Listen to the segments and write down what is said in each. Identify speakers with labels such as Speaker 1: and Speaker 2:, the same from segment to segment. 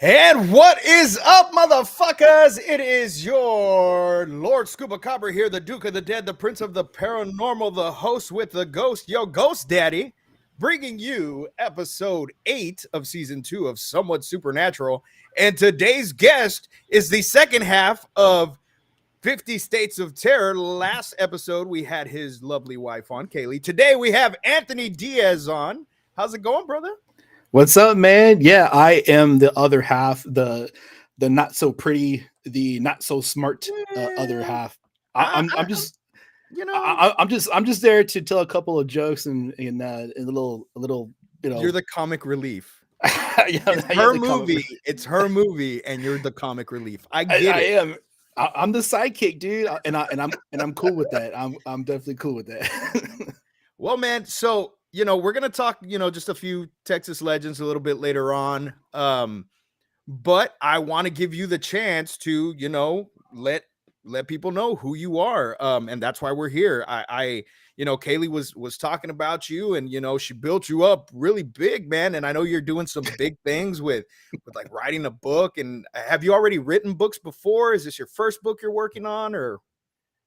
Speaker 1: And what is up, motherfuckers? It is your Lord Scuba Cobber here, the Duke of the Dead, the Prince of the Paranormal, the host with the ghost, yo, Ghost Daddy, bringing you episode 8 of season 2 of Somewhat Supernatural. And today's guest is the second half of 50 States of Terror. Last episode, we had his lovely wife on, Kaylee. Today, we have Anthony Diaz on. How's it going, brother?
Speaker 2: What's up, man? Yeah, I am the other half, the not so pretty, the not so smart other
Speaker 1: Well,
Speaker 2: half. I,
Speaker 1: I,
Speaker 2: I'm
Speaker 1: I,
Speaker 2: I'm just
Speaker 1: you know,
Speaker 2: I'm just there to tell a couple of jokes and a little
Speaker 1: you're the comic relief.
Speaker 2: yeah,
Speaker 1: It's
Speaker 2: I am
Speaker 1: her
Speaker 2: the comic.
Speaker 1: movie. It's her movie, and you're the comic relief. I get
Speaker 2: I
Speaker 1: it.
Speaker 2: am. I'm the sidekick, dude, and I'm cool with that. I'm definitely cool with that.
Speaker 1: Well, man, so we're gonna talk, just a few Texas legends a little bit later on. But I want to give you the chance to, let people know who you are. And that's why we're here. Kaylee was talking about you, and she built you up really big, man. And I know you're doing some big things with like writing a book. And have you already written books before? Is this your first book you're working on, or?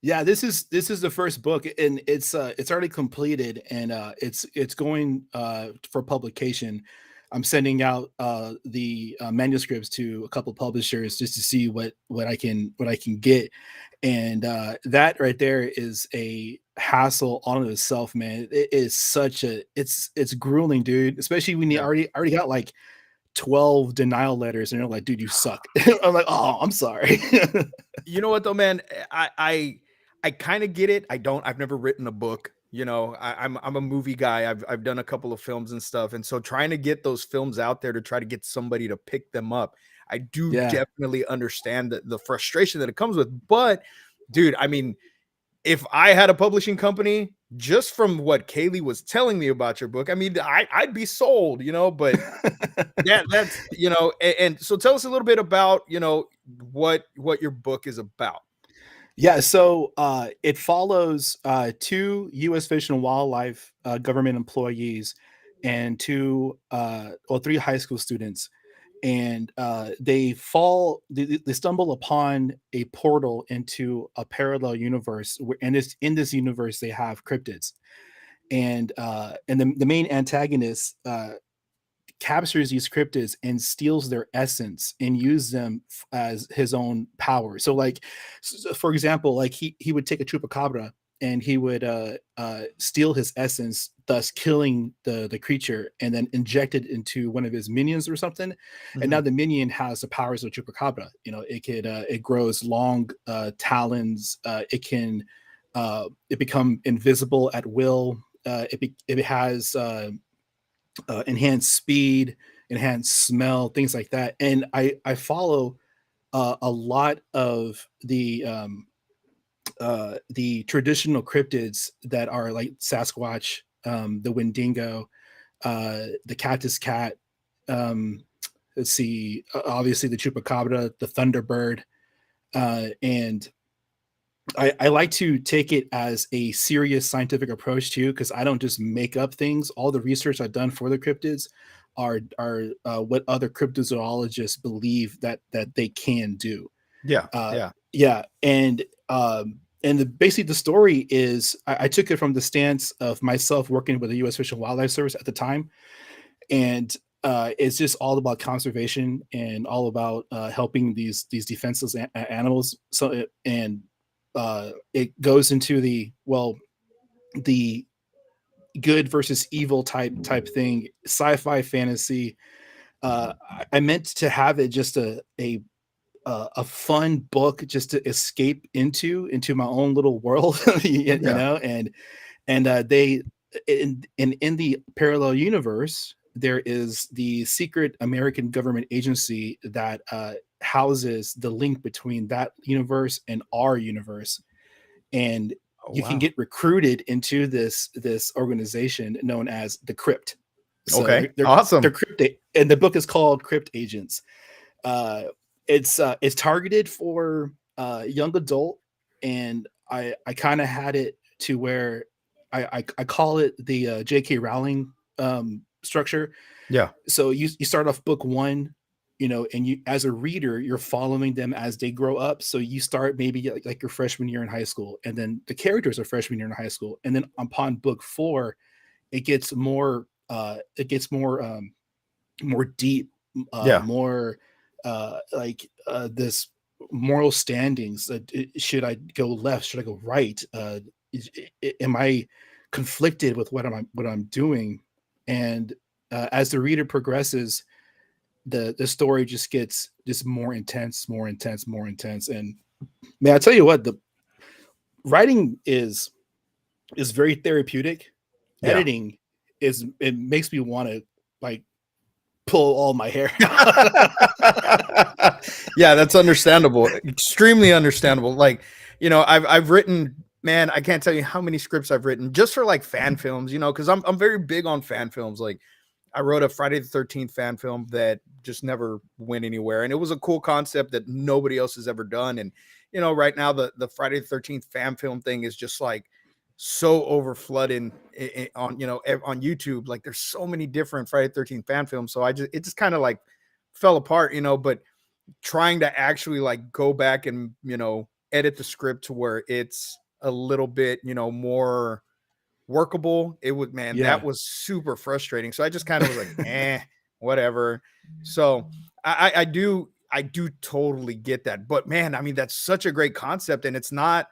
Speaker 2: Yeah, this is the first book, and it's already completed, and it's going for publication. I'm sending out the manuscripts to a couple publishers just to see what I can get, and that right there is a hassle on itself, man. It is such a it's grueling, dude. Especially when you
Speaker 1: Yeah.
Speaker 2: already got like 12 denial letters, and they're like, "Dude, you suck." I'm like, "Oh, I'm sorry."
Speaker 1: You know what though, man? I kind of get it. I've never written a book. I'm a movie guy. I've done a couple of films and stuff. And so trying to get those films out there to try to get somebody to pick them up, I do
Speaker 2: Yeah.
Speaker 1: definitely understand the frustration that it comes with. But dude, I mean, if I had a publishing company, just from what Kaylee was telling me about your book, I mean, I'd be sold, but yeah, that's and so tell us a little bit about what your book is about.
Speaker 2: Yeah, so it follows two U.S. Fish and Wildlife government employees and three high school students, and they stumble upon a portal into a parallel universe, and in this universe they have cryptids, and the main antagonist captures these cryptids and steals their essence and use them as his own power. So, like, for example, like he would take a chupacabra and he would steal his essence, thus killing the creature, and then inject it into one of his minions or something. And now
Speaker 1: Mhm.
Speaker 2: the minion has the powers of chupacabra. It grows long talons. It become invisible at will. It has enhanced speed, enhanced smell, things like that. And I follow a lot of the traditional cryptids that are like Sasquatch, the Wendigo, the Cactus Cat. Um, let's see, obviously the Chupacabra, the Thunderbird, and I like to take it as a serious scientific approach too, because I don't just make up things. All the research I've done for the cryptids are what other cryptozoologists believe that they can do.
Speaker 1: Yeah,
Speaker 2: Uh,
Speaker 1: yeah.
Speaker 2: yeah, basically the story is I took it from the stance of myself working with the U.S. Fish and Wildlife Service at the time, and it's just all about conservation and all about helping these defenseless animals. It goes into the good versus evil type thing, sci-fi fantasy. I meant to have it just a fun book just to escape into my own little world,
Speaker 1: Yeah.
Speaker 2: and they in the parallel universe there is the secret American government agency that houses the link between that universe and our universe, and
Speaker 1: Oh,
Speaker 2: you can
Speaker 1: wow.
Speaker 2: get recruited into this organization known as the Crypt. So
Speaker 1: Okay.
Speaker 2: they're
Speaker 1: Awesome.
Speaker 2: crypt, and the book is called Crypt Agents. uh it's targeted for young adult, and I kind of had it to where I call it the J.K. Rowling structure.
Speaker 1: Yeah.
Speaker 2: So you start off book one, and you, as a reader, you're following them as they grow up. So you start maybe like your freshman year in high school, and then the characters are freshman year in high school, and then upon book 4, it gets more more deep,
Speaker 1: Yeah.
Speaker 2: more like this moral standings. Should I go left? Should I go right? Am I conflicted with what I'm doing? And as the reader progresses, the story just gets just more intense, more intense, more intense. And man, I tell you what, the writing is very therapeutic.
Speaker 1: Yeah.
Speaker 2: Editing it makes me want to like pull all my hair.
Speaker 1: Yeah, that's understandable. Extremely understandable. Like, I've written, man, I can't tell you how many scripts I've written just for like fan films, because I'm very big on fan films. Like, I wrote a Friday the 13th fan film that just never went anywhere. And it was a cool concept that nobody else has ever done. And, right now the Friday the 13th fan film thing is just like so over flooding on, on YouTube. Like, there's so many different Friday the 13th fan films. So it just kind of like fell apart, but trying to actually like go back and, edit the script to where it's a little bit, more workable. It would, man, that
Speaker 2: Yeah,
Speaker 1: was super frustrating. So I just kind of was like, whatever. So I do totally get that. But man, I mean, that's such a great concept. And it's not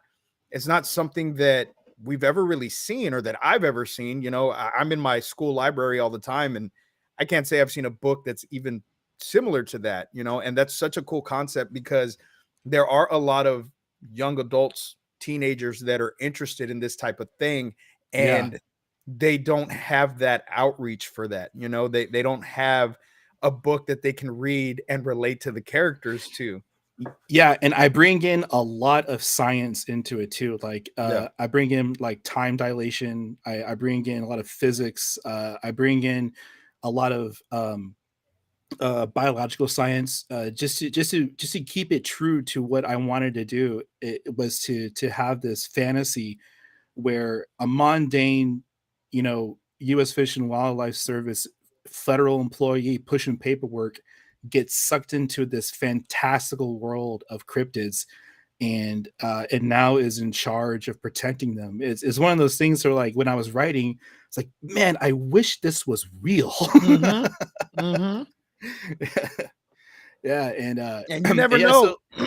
Speaker 1: something that we've ever really seen or that I've ever seen. I'm in my school library all the time, and I can't say I've seen a book that's even similar to that, and that's such a cool concept because there are a lot of young adults, teenagers that are interested in this type of thing,
Speaker 2: yeah,
Speaker 1: and they don't have that outreach for that. They don't have a book that they can read and relate to the characters to.
Speaker 2: yeah. And I bring in a lot of science into it too. Like
Speaker 1: Yeah.
Speaker 2: I bring in like time dilation. I bring in a lot of physics. I bring in a lot of biological science, just to keep it true to what I wanted to do. It was to have this fantasy where a mundane, U.S. Fish and Wildlife Service federal employee pushing paperwork gets sucked into this fantastical world of cryptids, and now is in charge of protecting them. It's one of those things where, like, when I was writing, it's like, man, I wish this was real.
Speaker 1: Mm-hmm. Mm-hmm.
Speaker 2: Yeah, and
Speaker 1: And you
Speaker 2: and
Speaker 1: never
Speaker 2: yeah,
Speaker 1: know.
Speaker 2: so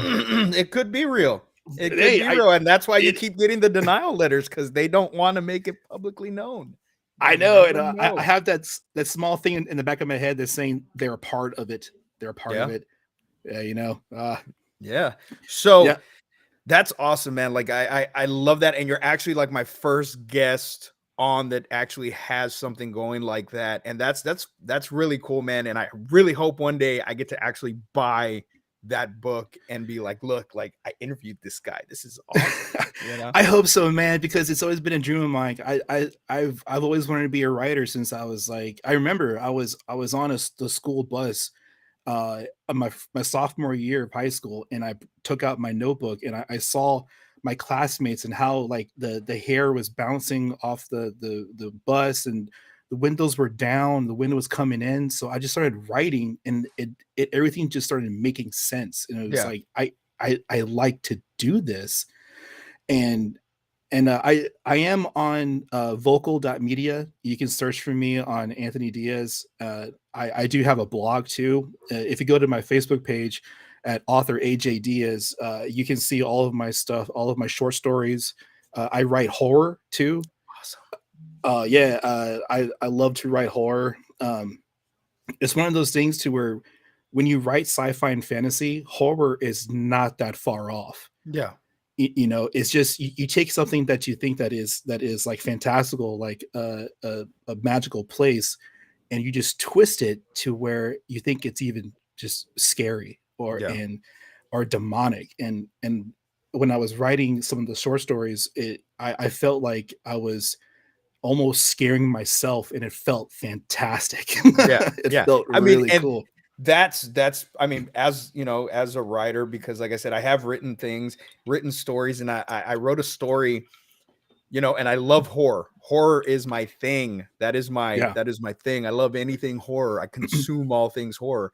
Speaker 1: It could be real. It could
Speaker 2: hey,
Speaker 1: be real. And that's why you
Speaker 2: it,
Speaker 1: keep getting the denial letters, because they don't want to make it publicly known.
Speaker 2: I
Speaker 1: You
Speaker 2: know, and
Speaker 1: never
Speaker 2: I
Speaker 1: know.
Speaker 2: have that small thing in the back of my head that's saying they're a part of it. They're a part of
Speaker 1: Yeah.
Speaker 2: it. Yeah,
Speaker 1: Yeah. So
Speaker 2: yeah,
Speaker 1: that's awesome, man. Like, I love that. And you're actually like my first guest on that actually has something going like that. And that's really cool, man. And I really hope one day I get to actually buy that book and be like, look, like, I interviewed this guy. This is awesome. You know?
Speaker 2: I hope so, man, because it's always been a dream of mine. I've always wanted to be a writer since I was like, I remember I was on the school bus on my sophomore year of high school, and I took out my notebook, and I saw my classmates and how like the hair was bouncing off the bus, and the windows were down, the wind was coming in. So I just started writing, and it everything just started making sense. And it was
Speaker 1: Yeah.
Speaker 2: like I like to do this. And I am on vocal.media. You can search for me on Anthony Diaz. I do have a blog too. If you go to my Facebook page at author AJ Diaz, you can see all of my stuff, all of my short stories. I write horror too.
Speaker 1: Awesome.
Speaker 2: Yeah, I love to write horror. It's one of those things to where when you write sci-fi and fantasy, horror is not that far off.
Speaker 1: Yeah.
Speaker 2: It's just you take something that you think that is like fantastical, like a magical place, and you just twist it to where you think it's even just scary
Speaker 1: Yeah.
Speaker 2: or demonic. And when I was writing some of the short stories, I felt like I was almost scaring myself, and it felt fantastic.
Speaker 1: Yeah.
Speaker 2: It
Speaker 1: Yeah.
Speaker 2: felt
Speaker 1: I mean,
Speaker 2: really
Speaker 1: and
Speaker 2: cool.
Speaker 1: that's I mean, as as a writer, because like I said, I have written stories, and I wrote a story, and I love horror. Horror is my thing. That is my
Speaker 2: Yeah.
Speaker 1: thing. I love anything horror. I consume all things horror.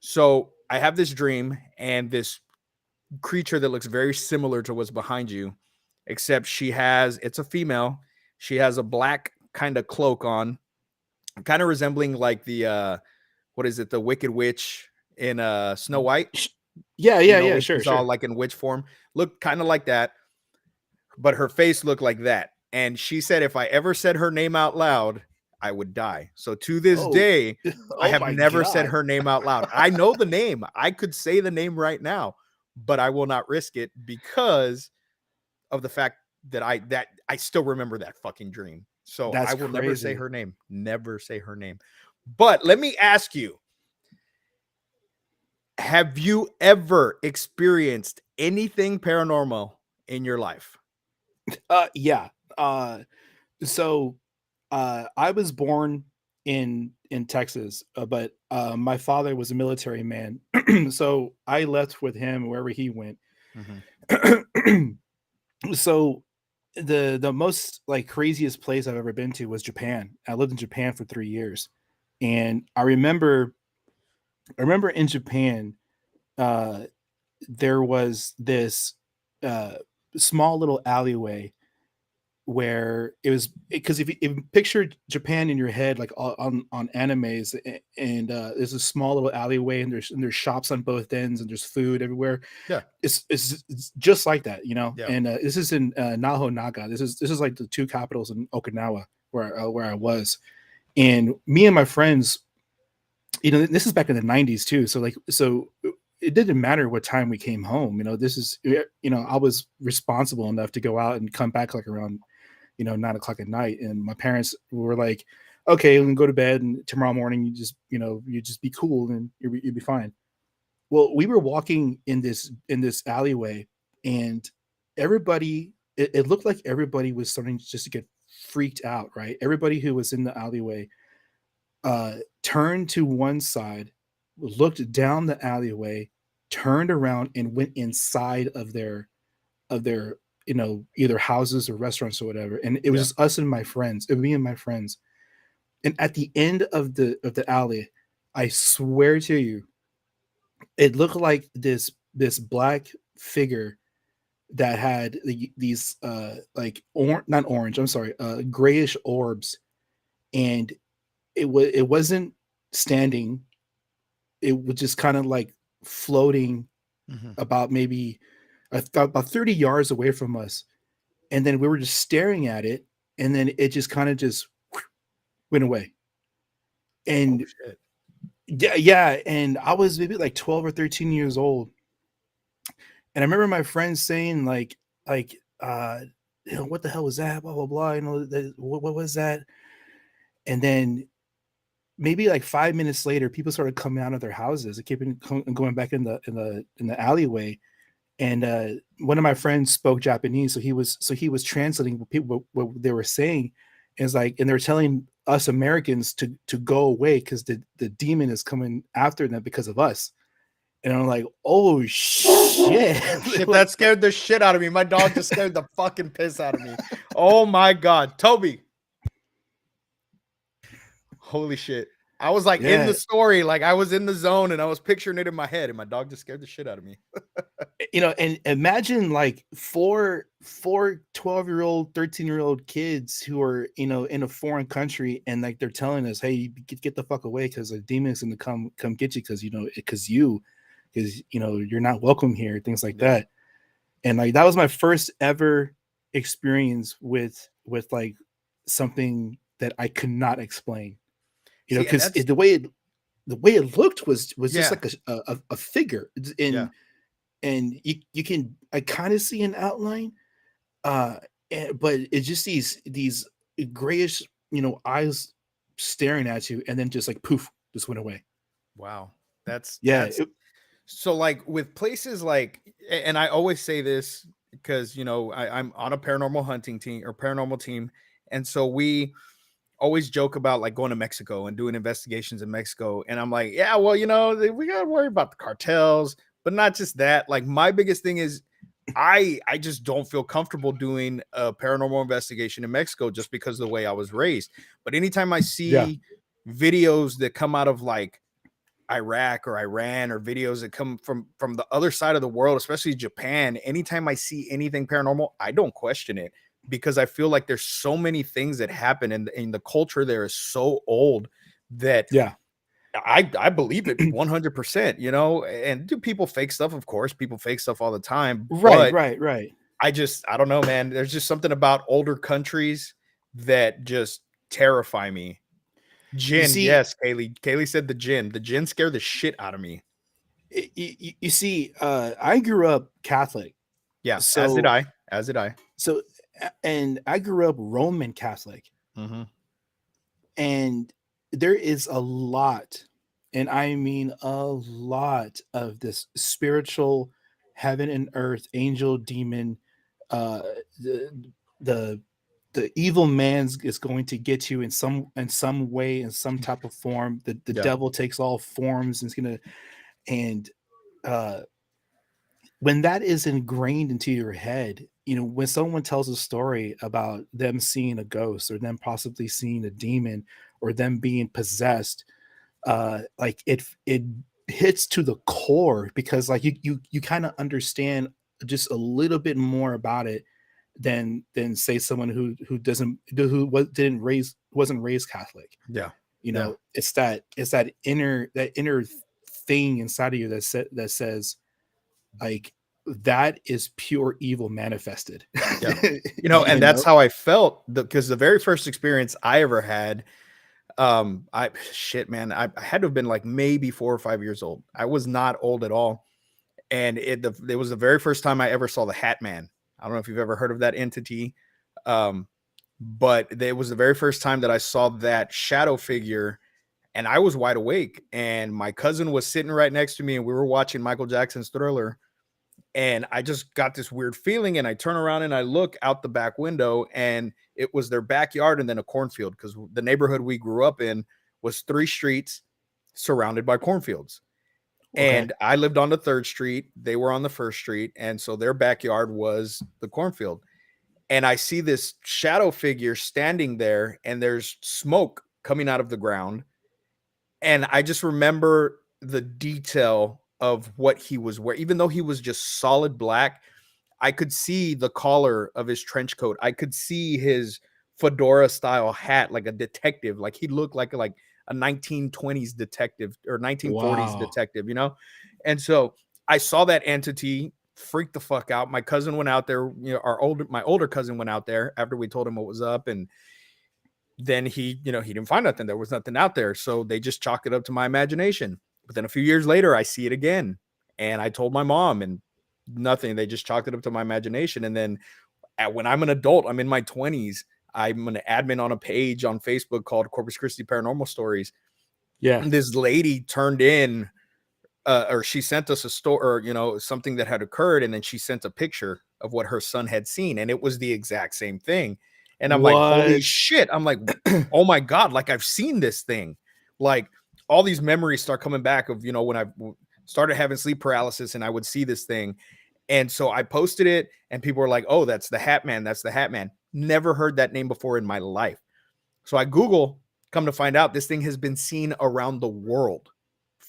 Speaker 1: So I have this dream, and this creature that looks very similar to what's behind you, except it's a female. She has a black kind of cloak on, kind of resembling like the what is it, the Wicked Witch in Snow White.
Speaker 2: Yeah,
Speaker 1: You
Speaker 2: yeah,
Speaker 1: know,
Speaker 2: yeah,
Speaker 1: when
Speaker 2: sure,
Speaker 1: she's all
Speaker 2: sure.
Speaker 1: like in witch form, looked kind of like that, but her face looked like that. And she said if I ever said her name out loud, I would die. So to this
Speaker 2: Oh,
Speaker 1: day, I
Speaker 2: oh
Speaker 1: have
Speaker 2: my
Speaker 1: never said
Speaker 2: God.
Speaker 1: her name out loud. I know the name. I could say the name right now, but I will not risk it because of the fact that I still remember that fucking dream. So I
Speaker 2: That's
Speaker 1: will never say
Speaker 2: crazy.
Speaker 1: her name. Never say her name. But let me ask you, have you ever experienced anything paranormal in your life?
Speaker 2: Yeah. Uh, so I was born in Texas, but my father was a military man, so I left with him wherever he went.
Speaker 1: Mhm.
Speaker 2: So the most like craziest place I've ever been to was Japan. I lived in Japan for 3 years, and I remember in Japan, uh, there was this uh, small little alleyway where it was because if you picture Japan in your head like on animes, and there's a small little alleyway, and there's shops on both ends, and there's food everywhere.
Speaker 1: Yeah.
Speaker 2: It's just like that, you know.
Speaker 1: Yeah.
Speaker 2: And this is in Naho Naga. This is like the two capitals in Okinawa where I was, and me and my friends, you know, this is back in the 90s too. So it didn't matter what time we came home. You know, this is, you know, I was responsible enough to go out and come back like around, 9 o'clock at night. And my parents were like, okay, we can go to bed, and tomorrow morning you just be cool, and you'll be fine. Well, we were walking in this alleyway, and it looked like everybody was starting just to get freaked out, right? Everybody who was in the alleyway turned to one side, looked down the alleyway, turned around, and went inside of their either houses or restaurants or whatever. And it was
Speaker 1: Yeah.
Speaker 2: just us and my friends, me and my friends. And at the end of the alley, I swear to you, it looked like this black figure that had these like not orange, I'm sorry, grayish orbs, and it wasn't standing. It was just kind of like floating
Speaker 1: Mhm.
Speaker 2: about maybe about 30 yards away from us, and then we were just staring at it, and then it just kind of just went away.
Speaker 1: Oh
Speaker 2: And
Speaker 1: shit.
Speaker 2: yeah, yeah, and I was maybe like 12 or 13 years old, and I remember my friends saying like what the hell was that, blah blah blah, what was that. And then maybe like 5 minutes later, people started coming out of their houses and keeping going back in the alleyway. And one of my friends spoke Japanese, so he was translating what they were saying. And it's like, and they're telling us Americans to go away because the demon is coming after them because of us. And I'm like, oh shit.
Speaker 1: Oh shit, that scared the shit out of me. My dog just scared the fucking piss out of me. Oh my god, Toby. Holy shit. I was like in
Speaker 2: Yeah,
Speaker 1: the story, like I was in the zone and I was picturing it in my head, and my dog just scared the shit out of me.
Speaker 2: and imagine like four 12-year-old 13-year-old kids who are in a foreign country, and like they're telling us, hey, get the fuck away because a demon is going to come get you because you're not welcome here, things like
Speaker 1: Yeah.
Speaker 2: that. And like that was my first ever experience with like something that I could not explain,
Speaker 1: See, and
Speaker 2: because
Speaker 1: that's
Speaker 2: the way it looked was just
Speaker 1: yeah,
Speaker 2: like a figure.
Speaker 1: yeah.
Speaker 2: And you can I kind of see an outline, uh but it's just these grayish eyes staring at you, and then just like poof, just went away.
Speaker 1: Wow. That's
Speaker 2: Yeah,
Speaker 1: that's so like with places like, and I always say this because I'm on a paranormal hunting team or paranormal team, and so we always joke about like going to Mexico and doing investigations in Mexico. And I'm like, yeah, well, we gotta worry about the cartels, but not just that. Like my biggest thing is I just don't feel comfortable doing a paranormal investigation in Mexico just because of the way I was raised. But anytime I
Speaker 2: yeah,
Speaker 1: see videos that come out of like Iraq or Iran or videos that come from the other side of the world, especially Japan, anytime I see anything paranormal, I don't question it because I feel like there's so many things that happen and the culture there is so old that
Speaker 2: Yeah.
Speaker 1: I believe it 100%, you know, and do people fake stuff? Of course, people fake stuff all the time,
Speaker 2: Right,
Speaker 1: but
Speaker 2: right, right.
Speaker 1: I don't know, man. There's just something about older countries that just terrify me.
Speaker 2: You
Speaker 1: Jinn,
Speaker 2: see,
Speaker 1: yes, Kaylee. Kaylee said the Jinn. The Jinn scare the shit out of me.
Speaker 2: you see, I grew up Catholic,
Speaker 1: Yeah, as did
Speaker 2: so
Speaker 1: I. As did I.
Speaker 2: so, and I grew up Roman Catholic,
Speaker 1: Mhm.
Speaker 2: and there is a lot, and I mean a lot of this spiritual heaven and earth, angel, demon, uh, the the the evil man's is going to get you in some way, in some type of form. The
Speaker 1: Yeah.
Speaker 2: devil takes all forms and it's gonna and uh when that is ingrained into your head, you know, when someone tells a story about them seeing a ghost or them possibly seeing a demon or them being possessed, like it hits to the core because like you kind of understand just a little bit more about it than say someone who doesn't who didn't raise wasn't raised Catholic.
Speaker 1: Yeah.
Speaker 2: You
Speaker 1: Yeah.
Speaker 2: know, it's that inner thing inside of you that says like that is pure evil manifested.
Speaker 1: Yeah. You know,
Speaker 2: You
Speaker 1: and that's
Speaker 2: know?
Speaker 1: how I felt because the very first experience I ever had, I shit, man, I had to have been like maybe 4 or 5 years old. I was not old at all. And it was the very first time I ever saw the Hat Man. I don't know if you've ever heard of that entity. Um, but it was the very first time that I saw that shadow figure and I was wide awake and my cousin was sitting right next to me and we were watching Michael Jackson's Thriller and I just got this weird feeling and I turn around and I look out the back window and it was their backyard and then a cornfield because the neighborhood we grew up in was 3 streets surrounded by cornfields.
Speaker 2: Okay.
Speaker 1: And I lived on the 3rd street, they were on the 1st street, and so their backyard was the cornfield. And I see this shadow figure standing there and there's smoke coming out of the ground and I just remember the detail of what he was wearing. Even though he was just solid black, I could see the collar of his trench coat. I could see his fedora style hat, like a detective. Like he looked like a 1920s detective or 1940s
Speaker 2: Wow.
Speaker 1: detective, you know? And so I saw that entity, freaked the fuck out. My cousin went out there, you know, my older cousin went out there after we told him what was up. And then he, you know, he didn't find nothing. There was nothing out there. So they just chalked it up to my imagination. But then a few years later, I see it again. And I told my mom and nothing. They just chalked it up to my imagination. And then when I'm an adult, I'm in my 20s. I'm an admin on a page on Facebook called Corpus Christi Paranormal Stories.
Speaker 2: Yeah.
Speaker 1: And this lady turned in or she sent us a story or you know something that had occurred and then she sent a picture of what her son had seen and it was the exact same thing and I'm like holy
Speaker 2: What?
Speaker 1: shit, I'm like oh my god, like I've seen this thing, like all these memories start coming back of you know when I started having sleep paralysis and I would see this thing. And so I posted it and people were like, oh, that's the Hat Man, that's the Hat Man. Never heard that name before in my life. So I Google, come to find out this thing has been seen around the world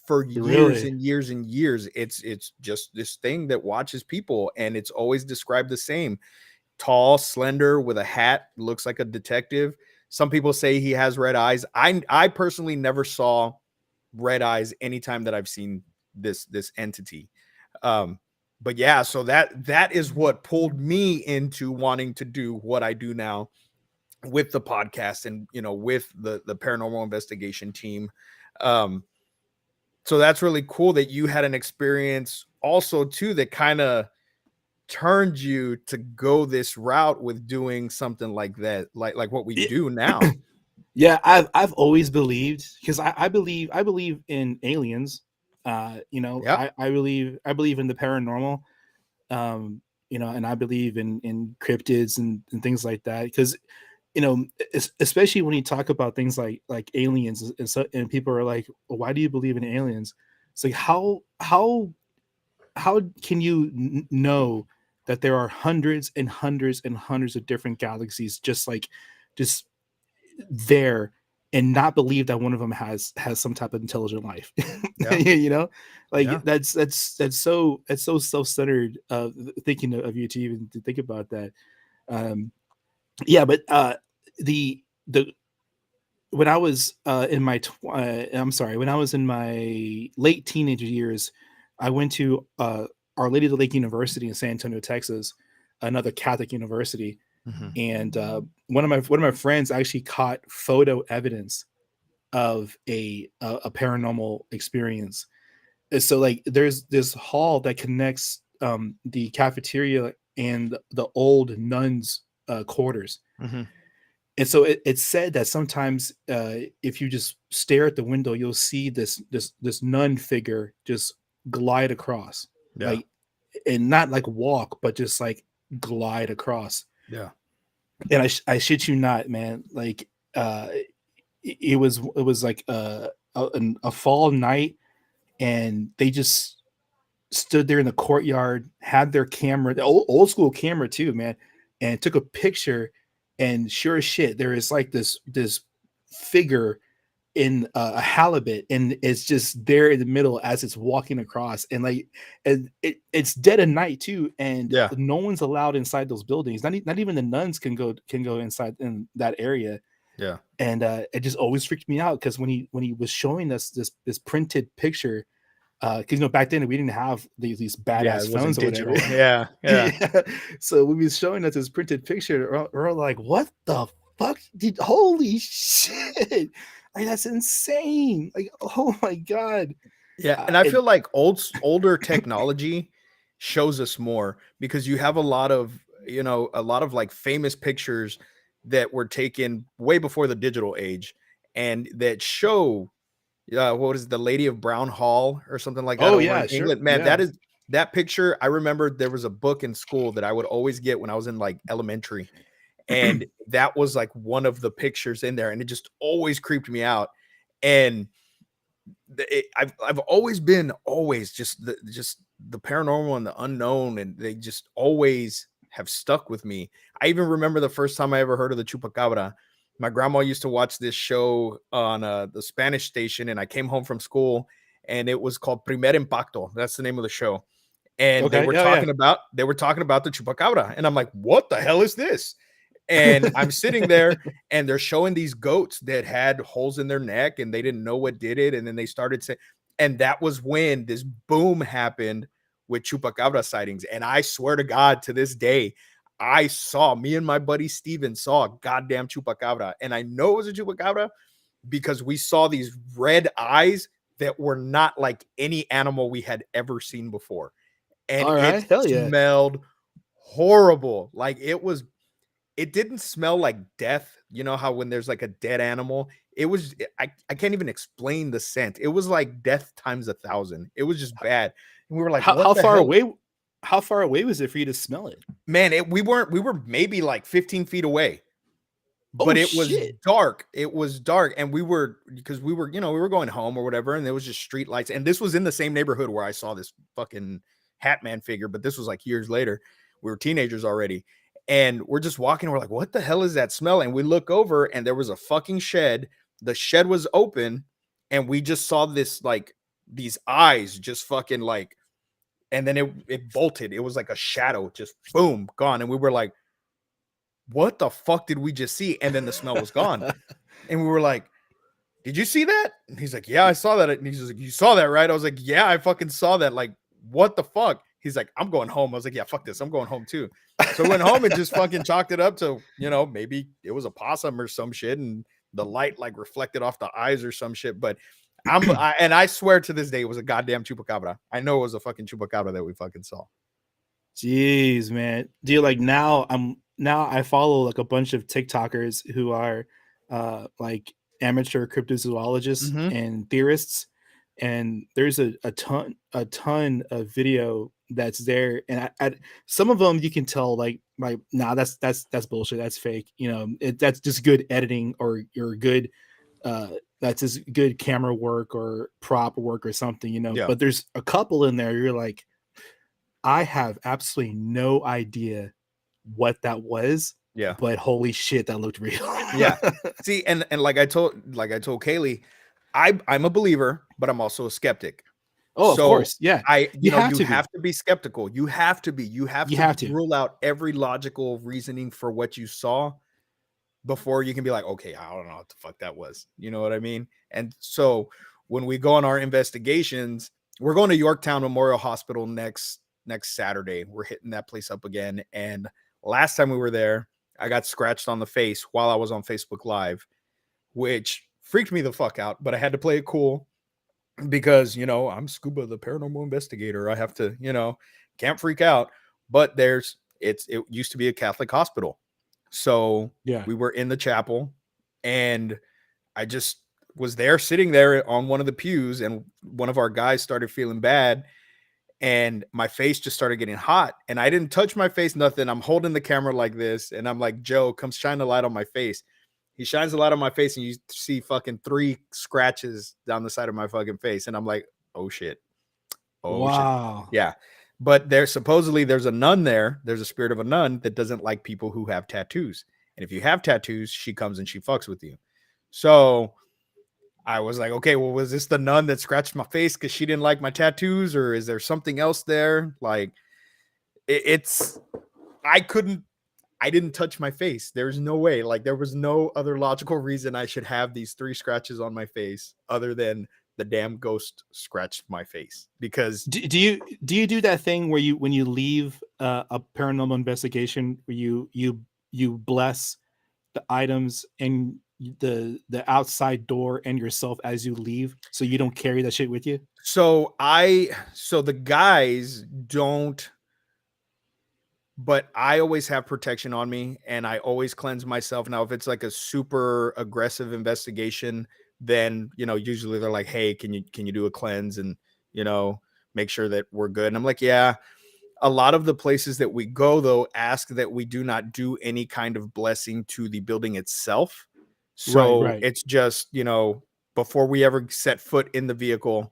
Speaker 1: for years
Speaker 2: Really?
Speaker 1: and years and years. It's just this thing that watches people and it's always described the same. Tall, slender with a hat, looks like a detective. Some people say he has red eyes. I personally never saw red eyes anytime that I've seen this entity. Um but yeah, so that is what pulled me into wanting to do what I do now with the podcast and you know with the paranormal investigation team. um so that's really cool that you had an experience also too that kind of turned you to go this route with doing something like that, like what we do now.
Speaker 2: Yeah, I've always believed because I believe in aliens. You know,
Speaker 1: Yep.
Speaker 2: I believe in the paranormal. Um, you know, and I believe in cryptids and things like that. Because you know, especially when you talk about things like aliens and people are like, well, why do you believe in aliens? It's like how can you know that there are hundreds and hundreds and hundreds of different galaxies just like just there and not believe that one of them has some type of intelligent life.
Speaker 1: Yeah.
Speaker 2: You know, like
Speaker 1: Yeah.
Speaker 2: that's so self-centered thinking of you to even to think about that. Um, yeah, but the when I was in my I'm sorry, when I was in my late teenage years, I went to Our Lady of the Lake University in San Antonio, Texas, another Catholic university,
Speaker 1: Mhm.
Speaker 2: and one of my friends actually caught photo evidence of a paranormal experience. And so like there's this hall that connects the cafeteria and the old nuns quarters,
Speaker 1: Mhm.
Speaker 2: and so it's said that sometimes if you just stare at the window, you'll see this nun figure just glide across,
Speaker 1: Yeah.
Speaker 2: like, and not like walk, but just like glide across.
Speaker 1: Yeah.
Speaker 2: And I shit you not, man, like uh it was like a fall night, and they just stood there in the courtyard, had their camera, the old school camera too, man, and took a picture. And sure as shit, there is like this figure in a halibut, and it's just there in the middle as it's walking across, and like, and it's dead at night too, and
Speaker 1: Yeah.
Speaker 2: no one's allowed inside those buildings. Not even the nuns can go inside in that area.
Speaker 1: Yeah.
Speaker 2: And it just always freaked me out because when he was showing us this printed picture, because back then we didn't have these
Speaker 1: Yeah.
Speaker 2: badass
Speaker 1: It wasn't
Speaker 2: phones or whatever.
Speaker 1: digital. Yeah. Yeah.
Speaker 2: Yeah. So when he was showing us this printed picture, we're all like, "What the fuck? Holy shit! Like that's insane! Like, oh my god!"
Speaker 1: Yeah, and I
Speaker 2: And
Speaker 1: feel like older technology shows us more because you have a lot of, a lot of like famous pictures that were taken way before the digital age and that show what is it, the Lady of Brown Hall or something like that
Speaker 2: oh
Speaker 1: over
Speaker 2: yeah,
Speaker 1: in
Speaker 2: sure,
Speaker 1: England. Man,
Speaker 2: yeah.
Speaker 1: that picture. I remember there was a book in school that I would always get when I was in like elementary, and that was like one of the pictures in there, and it just always creeped me out. And I've always been always just the paranormal and the unknown, and they just always have stuck with me. I even remember the first time I ever heard of the chupacabra. My grandma used to watch this show on the Spanish station, and I came home from school, and it was called Primer Impacto. That's the name of the show, and
Speaker 2: Okay, yeah, yeah.
Speaker 1: they were talking about the chupacabra, and I'm like, what the hell is this? And I'm sitting there and they're showing these goats that had holes in their neck and they didn't know what did it. And then they started saying, and that was when this boom happened with chupacabra sightings. And I swear to God, to this day, me and my buddy Steven saw a goddamn chupacabra. And I know it was a chupacabra because we saw these red eyes that were not like any animal we had ever seen before. And
Speaker 2: All
Speaker 1: it
Speaker 2: right, hell yeah.
Speaker 1: smelled horrible. Like it didn't smell like death. You know how when there's like a dead animal, I can't even explain the scent. It was like death times 1,000. It was just bad. And we were like, what
Speaker 2: How
Speaker 1: the
Speaker 2: far
Speaker 1: hell?
Speaker 2: away? How far away was it for you to smell it?
Speaker 1: Man, we were maybe like 15 feet away,
Speaker 2: Oh
Speaker 1: but it was
Speaker 2: shit!
Speaker 1: dark. It was dark. And because we were going home or whatever, and there was just street lights. And this was in the same neighborhood where I saw this fucking Hat Man figure, but this was like years later. We were teenagers already. And we're just walking. We're like, what the hell is that smell? And we look over and there was a fucking shed. The shed was open. And we just saw this, like, these eyes just fucking like, and then it bolted. It was like a shadow, just boom, gone. And we were like, what the fuck did we just see? And then the smell was gone. And we were like, did you see that? And he's like, yeah, I saw that. And he's like, you saw that, right? I was like, yeah, I fucking saw that. Like, what the fuck? He's like, I'm going home. I was like, yeah, fuck this. I'm going home too. So I went home and just fucking chalked it up to, maybe it was a possum or some shit. And the light like reflected off the eyes or some shit. But and I swear to this day, it was a goddamn chupacabra. I know it was a fucking chupacabra that we fucking saw.
Speaker 2: Jeez, man. Dude, like now I follow like a bunch of TikTokers who are like amateur cryptozoologists
Speaker 1: Mm-hmm.
Speaker 2: and theorists. And there's a ton of video that's there. And some of them you can tell like nah, that's bullshit. That's fake. That's just good editing or good that's just good camera work or prop work or something.
Speaker 1: Yeah.
Speaker 2: But there's a couple in there you're like, I have absolutely no idea what that was,
Speaker 1: Yeah.
Speaker 2: but holy shit, that looked real.
Speaker 1: Yeah. See, and like I told Kaylee, I'm a believer, but I'm also a skeptic.
Speaker 2: Oh, of
Speaker 1: So
Speaker 2: course. Yeah.
Speaker 1: you know,
Speaker 2: have
Speaker 1: you
Speaker 2: to
Speaker 1: have
Speaker 2: be.
Speaker 1: to be skeptical. You have to be. You have
Speaker 2: You
Speaker 1: to
Speaker 2: have to.
Speaker 1: rule out every logical reasoning for what you saw before you can be like, okay, I don't know what the fuck that was. You know what I mean? And so when we go on our investigations, we're going to Yorktown Memorial Hospital next Saturday. We're hitting that place up again. And last time we were there, I got scratched on the face while I was on Facebook Live, which freaked me the fuck out, but I had to play it cool because, you know, I'm Scuba the paranormal investigator. I have to, you know, can't freak out. But it used to be a Catholic hospital. So
Speaker 2: Yeah.
Speaker 1: we were in the chapel and I just was there sitting there on one of the pews and one of our guys started feeling bad and my face just started getting hot and I didn't touch my face, nothing. I'm holding the camera like this and I'm like, Joe, come shine the light on my face. He shines the light on my face and you see fucking 3 scratches down the side of my fucking face. And I'm like, oh shit. Oh shit.
Speaker 2: Wow.
Speaker 1: Yeah. But there's a nun there. There's a spirit of a nun that doesn't like people who have tattoos. And if you have tattoos, she comes and she fucks with you. So I was like, okay, well, was this the nun that scratched my face because she didn't like my tattoos, or is there something else there? Like, it's, I couldn't, I didn't touch my face. There's no way. Like, there was no other logical reason I should have these 3 scratches on my face other than the damn ghost scratched my face. Because
Speaker 2: Do you do that thing where you when you leave a paranormal investigation where you bless the items and the outside door and yourself as you leave so you don't carry that shit with you?
Speaker 1: so the guys don't, but I always have protection on me and I always cleanse myself. Now, if it's like a super aggressive investigation, then, you know, usually they're like, hey, can you do a cleanse and, you know, make sure that we're good. And I'm like, yeah. A lot of the places that we go, though, ask that we do not do any kind of blessing to the building itself.
Speaker 2: Right,
Speaker 1: So
Speaker 2: right.
Speaker 1: it's just, you know, before we ever set foot in the vehicle,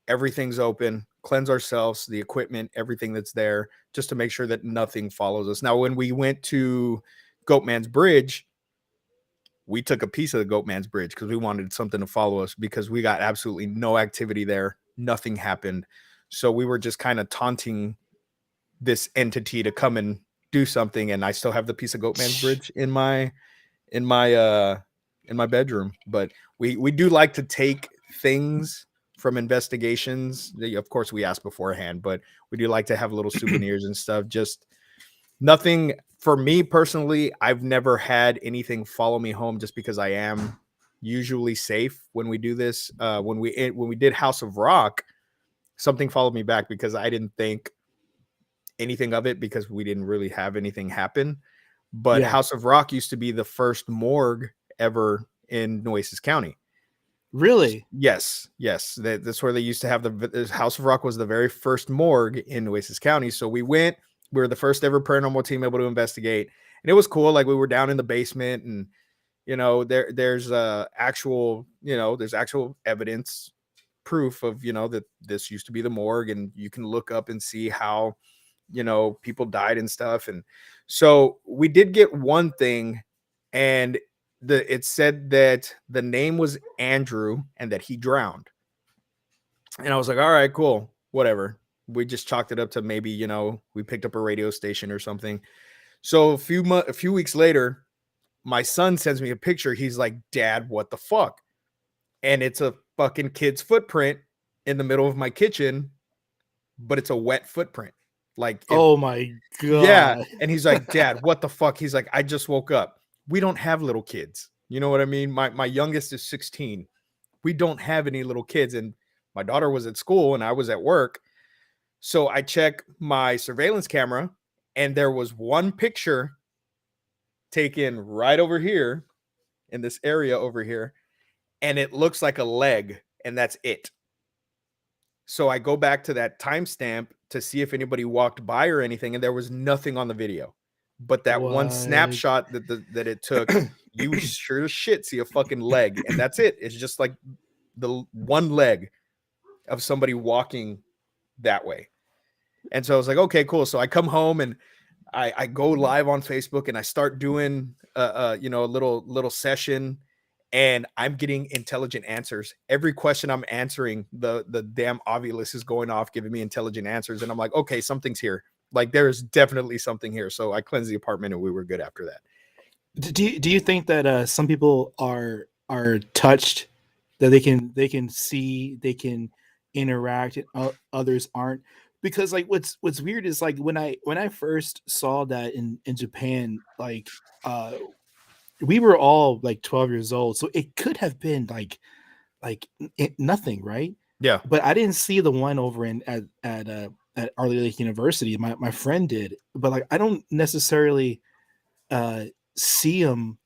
Speaker 1: everything's open, cleanse ourselves, the equipment, everything that's there, just to make sure that nothing follows us. Now, when we went to Goatman's Bridge, we took a piece of the Goatman's Bridge because we wanted something to follow us because we got absolutely no activity there. Nothing happened. So we were just kind of taunting this entity to come and do something. And I still have the piece of Goatman's Bridge in my uh in my bedroom. But we do like to take things from investigations. Of course we ask beforehand, but we do like to have little souvenirs and stuff. Just nothing for me personally. I've never had anything follow me home just because I am usually safe when we do this. When we did House of Rock, something followed me back because I didn't think anything of it because we didn't really have anything happen. But
Speaker 2: Yeah.
Speaker 1: House of Rock used to be the first morgue ever in Nueces County.
Speaker 2: Really?
Speaker 1: Yes, yes. That's where they used to have the House of Rock was the very first morgue in Nueces County. So we went, we were the first ever paranormal team able to investigate. And it was cool. Like we were down in the basement and you know, there's actual, you know, there's actual evidence, proof of, you know, that this used to be the morgue and you can look up and see how, you know, people died and stuff. And so we did get one thing and it said that the name was Andrew and that he drowned. And I was like, all right, cool, whatever. We just chalked it up to maybe, you know, we picked up a radio station or something. So a few weeks later, my son sends me a picture. He's like, Dad, what the fuck? And it's a fucking kid's footprint in the middle of my kitchen, but it's a wet footprint. Like if
Speaker 2: Oh my
Speaker 1: Yeah,
Speaker 2: god.
Speaker 1: and he's like, "Dad, what the fuck?" He's like, "I just woke up." We don't have little kids. You know what I mean? My youngest is 16. We don't have any little kids and my daughter was at school and I was at work. So I check my surveillance camera and there was one picture taken right over here in this area over here and it looks like a leg and that's it. So I go back to that timestamp to see if anybody walked by or anything, and there was nothing on the video. But that one
Speaker 2: What?
Speaker 1: snapshot that it took, you sure as shit see a fucking leg, and that's it. It's just like the one leg of somebody walking that way. And so I was like, okay, cool. So I come home and I go live on Facebook and I start doing you know, a little session, and I'm getting intelligent answers. Every question I'm answering, the damn Ovilus is going off giving me intelligent answers, and I'm like, okay, something's here. Like there's definitely something here. So I cleansed the apartment and we were good after that.
Speaker 2: Do you think that some people are touched, that they can see, they can interact, and others aren't? Because like what's weird is like when I first saw that in Japan, like uh we were all like 12 years old, so it could have been nothing, right?
Speaker 1: Yeah.
Speaker 2: But I didn't see the one over in at Arley Lake University. My friend did, but like I don't necessarily uh see them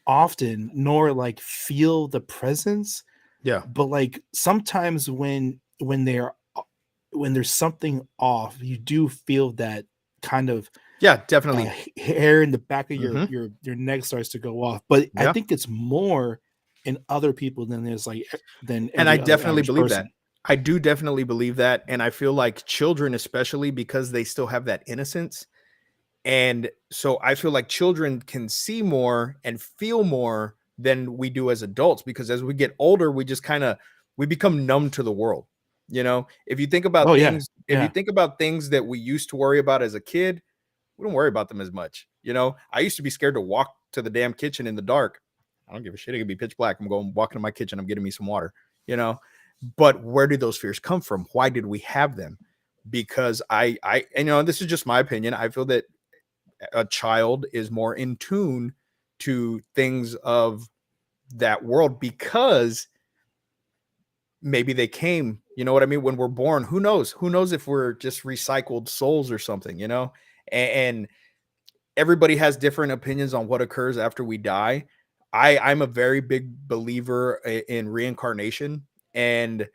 Speaker 2: often, nor like feel the presence.
Speaker 1: Yeah.
Speaker 2: But like sometimes when there's something off, you do feel that kind of
Speaker 1: Yeah, definitely.
Speaker 2: hair in the back of your
Speaker 1: Hmm.
Speaker 2: your neck starts to go off. But I
Speaker 1: Yeah.
Speaker 2: think it's more in other people than there's like than
Speaker 1: And I
Speaker 2: every other
Speaker 1: definitely
Speaker 2: average
Speaker 1: believe that.
Speaker 2: person.
Speaker 1: I do definitely believe that. And I feel like children, especially because they still have that innocence. And so I feel like children can see more and feel more than we do as adults, because as we get older, we just kind of we become numb to the world. You know,
Speaker 2: Oh yeah,
Speaker 1: if you
Speaker 2: yeah.
Speaker 1: think about things that we used to worry about as a kid, we don't worry about them as much. You know, I used to be scared to walk to the damn kitchen in the dark. I don't give a shit. It could be pitch black. I'm going walking to my kitchen. I'm getting me some water, you know. But where did those fears come from? Why did we have them? Because and, you know, this is just my opinion. I feel that a child is more in tune to things of that world because maybe they came, you know what I mean? When we're born, who knows? Who knows if we're just recycled souls or something, you know? And everybody has different opinions on what occurs after we die. I'm a very big believer in reincarnation, and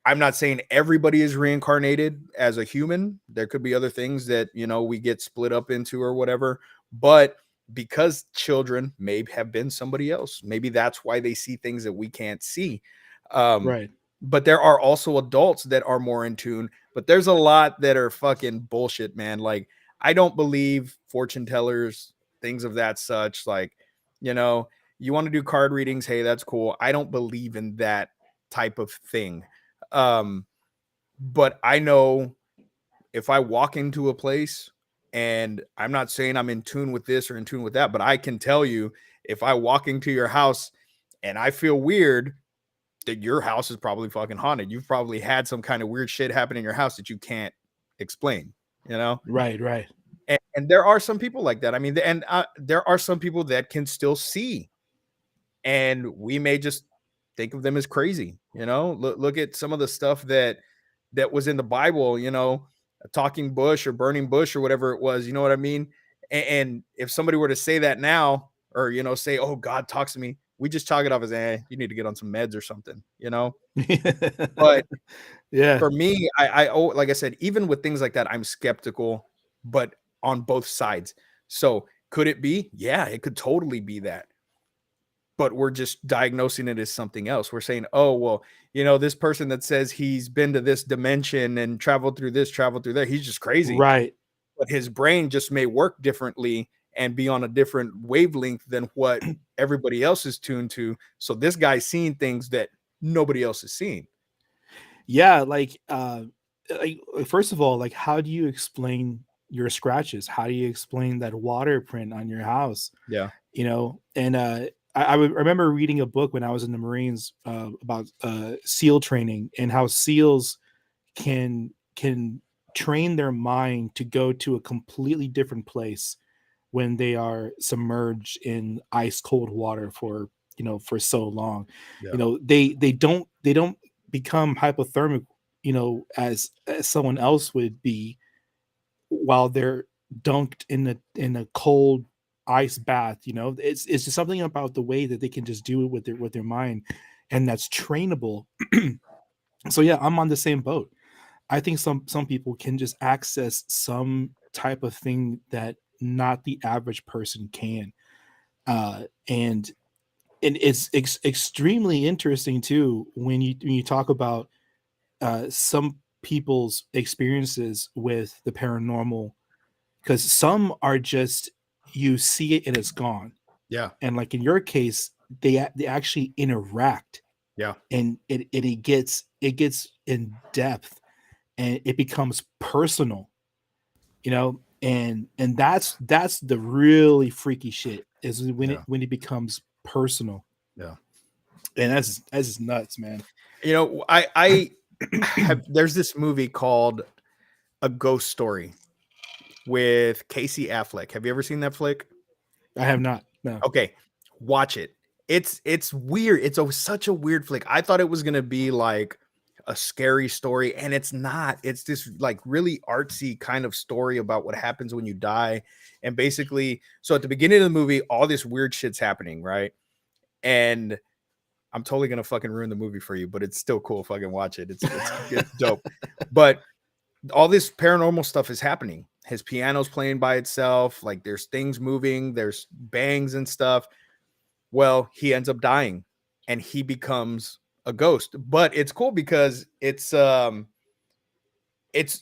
Speaker 1: I'm not saying everybody is reincarnated as a human. There could be other things that, you know, we get split up into or whatever, but because children may have been somebody else, maybe that's why they see things that we can't see. Um,
Speaker 2: Right.
Speaker 1: but there are also adults that are more in tune, but there's a lot that are fucking bullshit, man. Like, I don't believe fortune tellers, things of that such. Like, you know, you want to do card readings, hey, that's cool. I don't believe in that type of thing. Um, but I know if I walk into a place, and I'm not saying I'm in tune with this or in tune with that, but I can tell you if I walk into your house and I feel weird, that your house is probably fucking haunted. You've probably had some kind of weird shit happen in your house that you can't explain, you know?
Speaker 2: Right, right.
Speaker 1: And there are some people like that. I mean, and there are some people that can still see, and we may just think of them as crazy. You know, look at some of the stuff that was in the Bible. You know, a talking bush or burning bush or whatever it was. You know what I mean? And if somebody were to say that now, or you know, say, "Oh, God talks to me," we just chalk it off as, you need to get on some meds or something." You know, but
Speaker 2: Yeah.
Speaker 1: for me, like I said, even with things like that, I'm skeptical, but on both sides. So could it be? Yeah, it could totally be that, but we're just diagnosing it as something else. We're saying, oh, well, you know, this person that says he's been to this dimension and traveled through this, traveled through there, he's just crazy.
Speaker 2: Right.
Speaker 1: But his brain just may work differently and be on a different wavelength than what everybody else is tuned to. So this guy's seeing things that nobody else is seeing.
Speaker 2: Yeah, like first of all, like how do you explain your scratches? How do you explain that water print on your house?
Speaker 1: Yeah.
Speaker 2: You know, and remember reading a book when I was in the Marines about SEAL training, and how SEALs can train their mind to go to a completely different place when they are submerged in ice cold water for, for so long.
Speaker 1: Yeah.
Speaker 2: They don't become hypothermic, as someone else would be while they're dunked in a cold ice bath. It's just something about the way that they can just do it with their mind, and that's trainable. So yeah, I'm on the same boat. I think some people can just access some type of thing that not the average person can. And it's extremely interesting too when you talk about some people's experiences with the paranormal, because some are just you see it and it's gone,
Speaker 1: Yeah.
Speaker 2: and like in your case, they actually interact,
Speaker 1: Yeah.
Speaker 2: and it gets in depth, and it becomes personal, and that's the really freaky shit is when
Speaker 1: Yeah.
Speaker 2: it becomes personal,
Speaker 1: Yeah.
Speaker 2: and that's just nuts, man.
Speaker 1: I have, there's this movie called A Ghost Story with Casey Affleck. Have you ever seen that flick?
Speaker 2: I have not, no.
Speaker 1: Okay, watch it. It's weird. It's such a weird flick. I thought it was gonna be like a scary story, and it's not. It's this like really artsy kind of story about what happens when you die. And basically, so at the beginning of the movie, all this weird shit's happening, right? And I'm totally gonna fucking ruin the movie for you, but it's still cool. Fucking watch it. It's dope. But all this paranormal stuff is happening. His piano's playing by itself. Like there's things moving. There's bangs and stuff. Well, he ends up dying, and he becomes a ghost. But it's cool because it's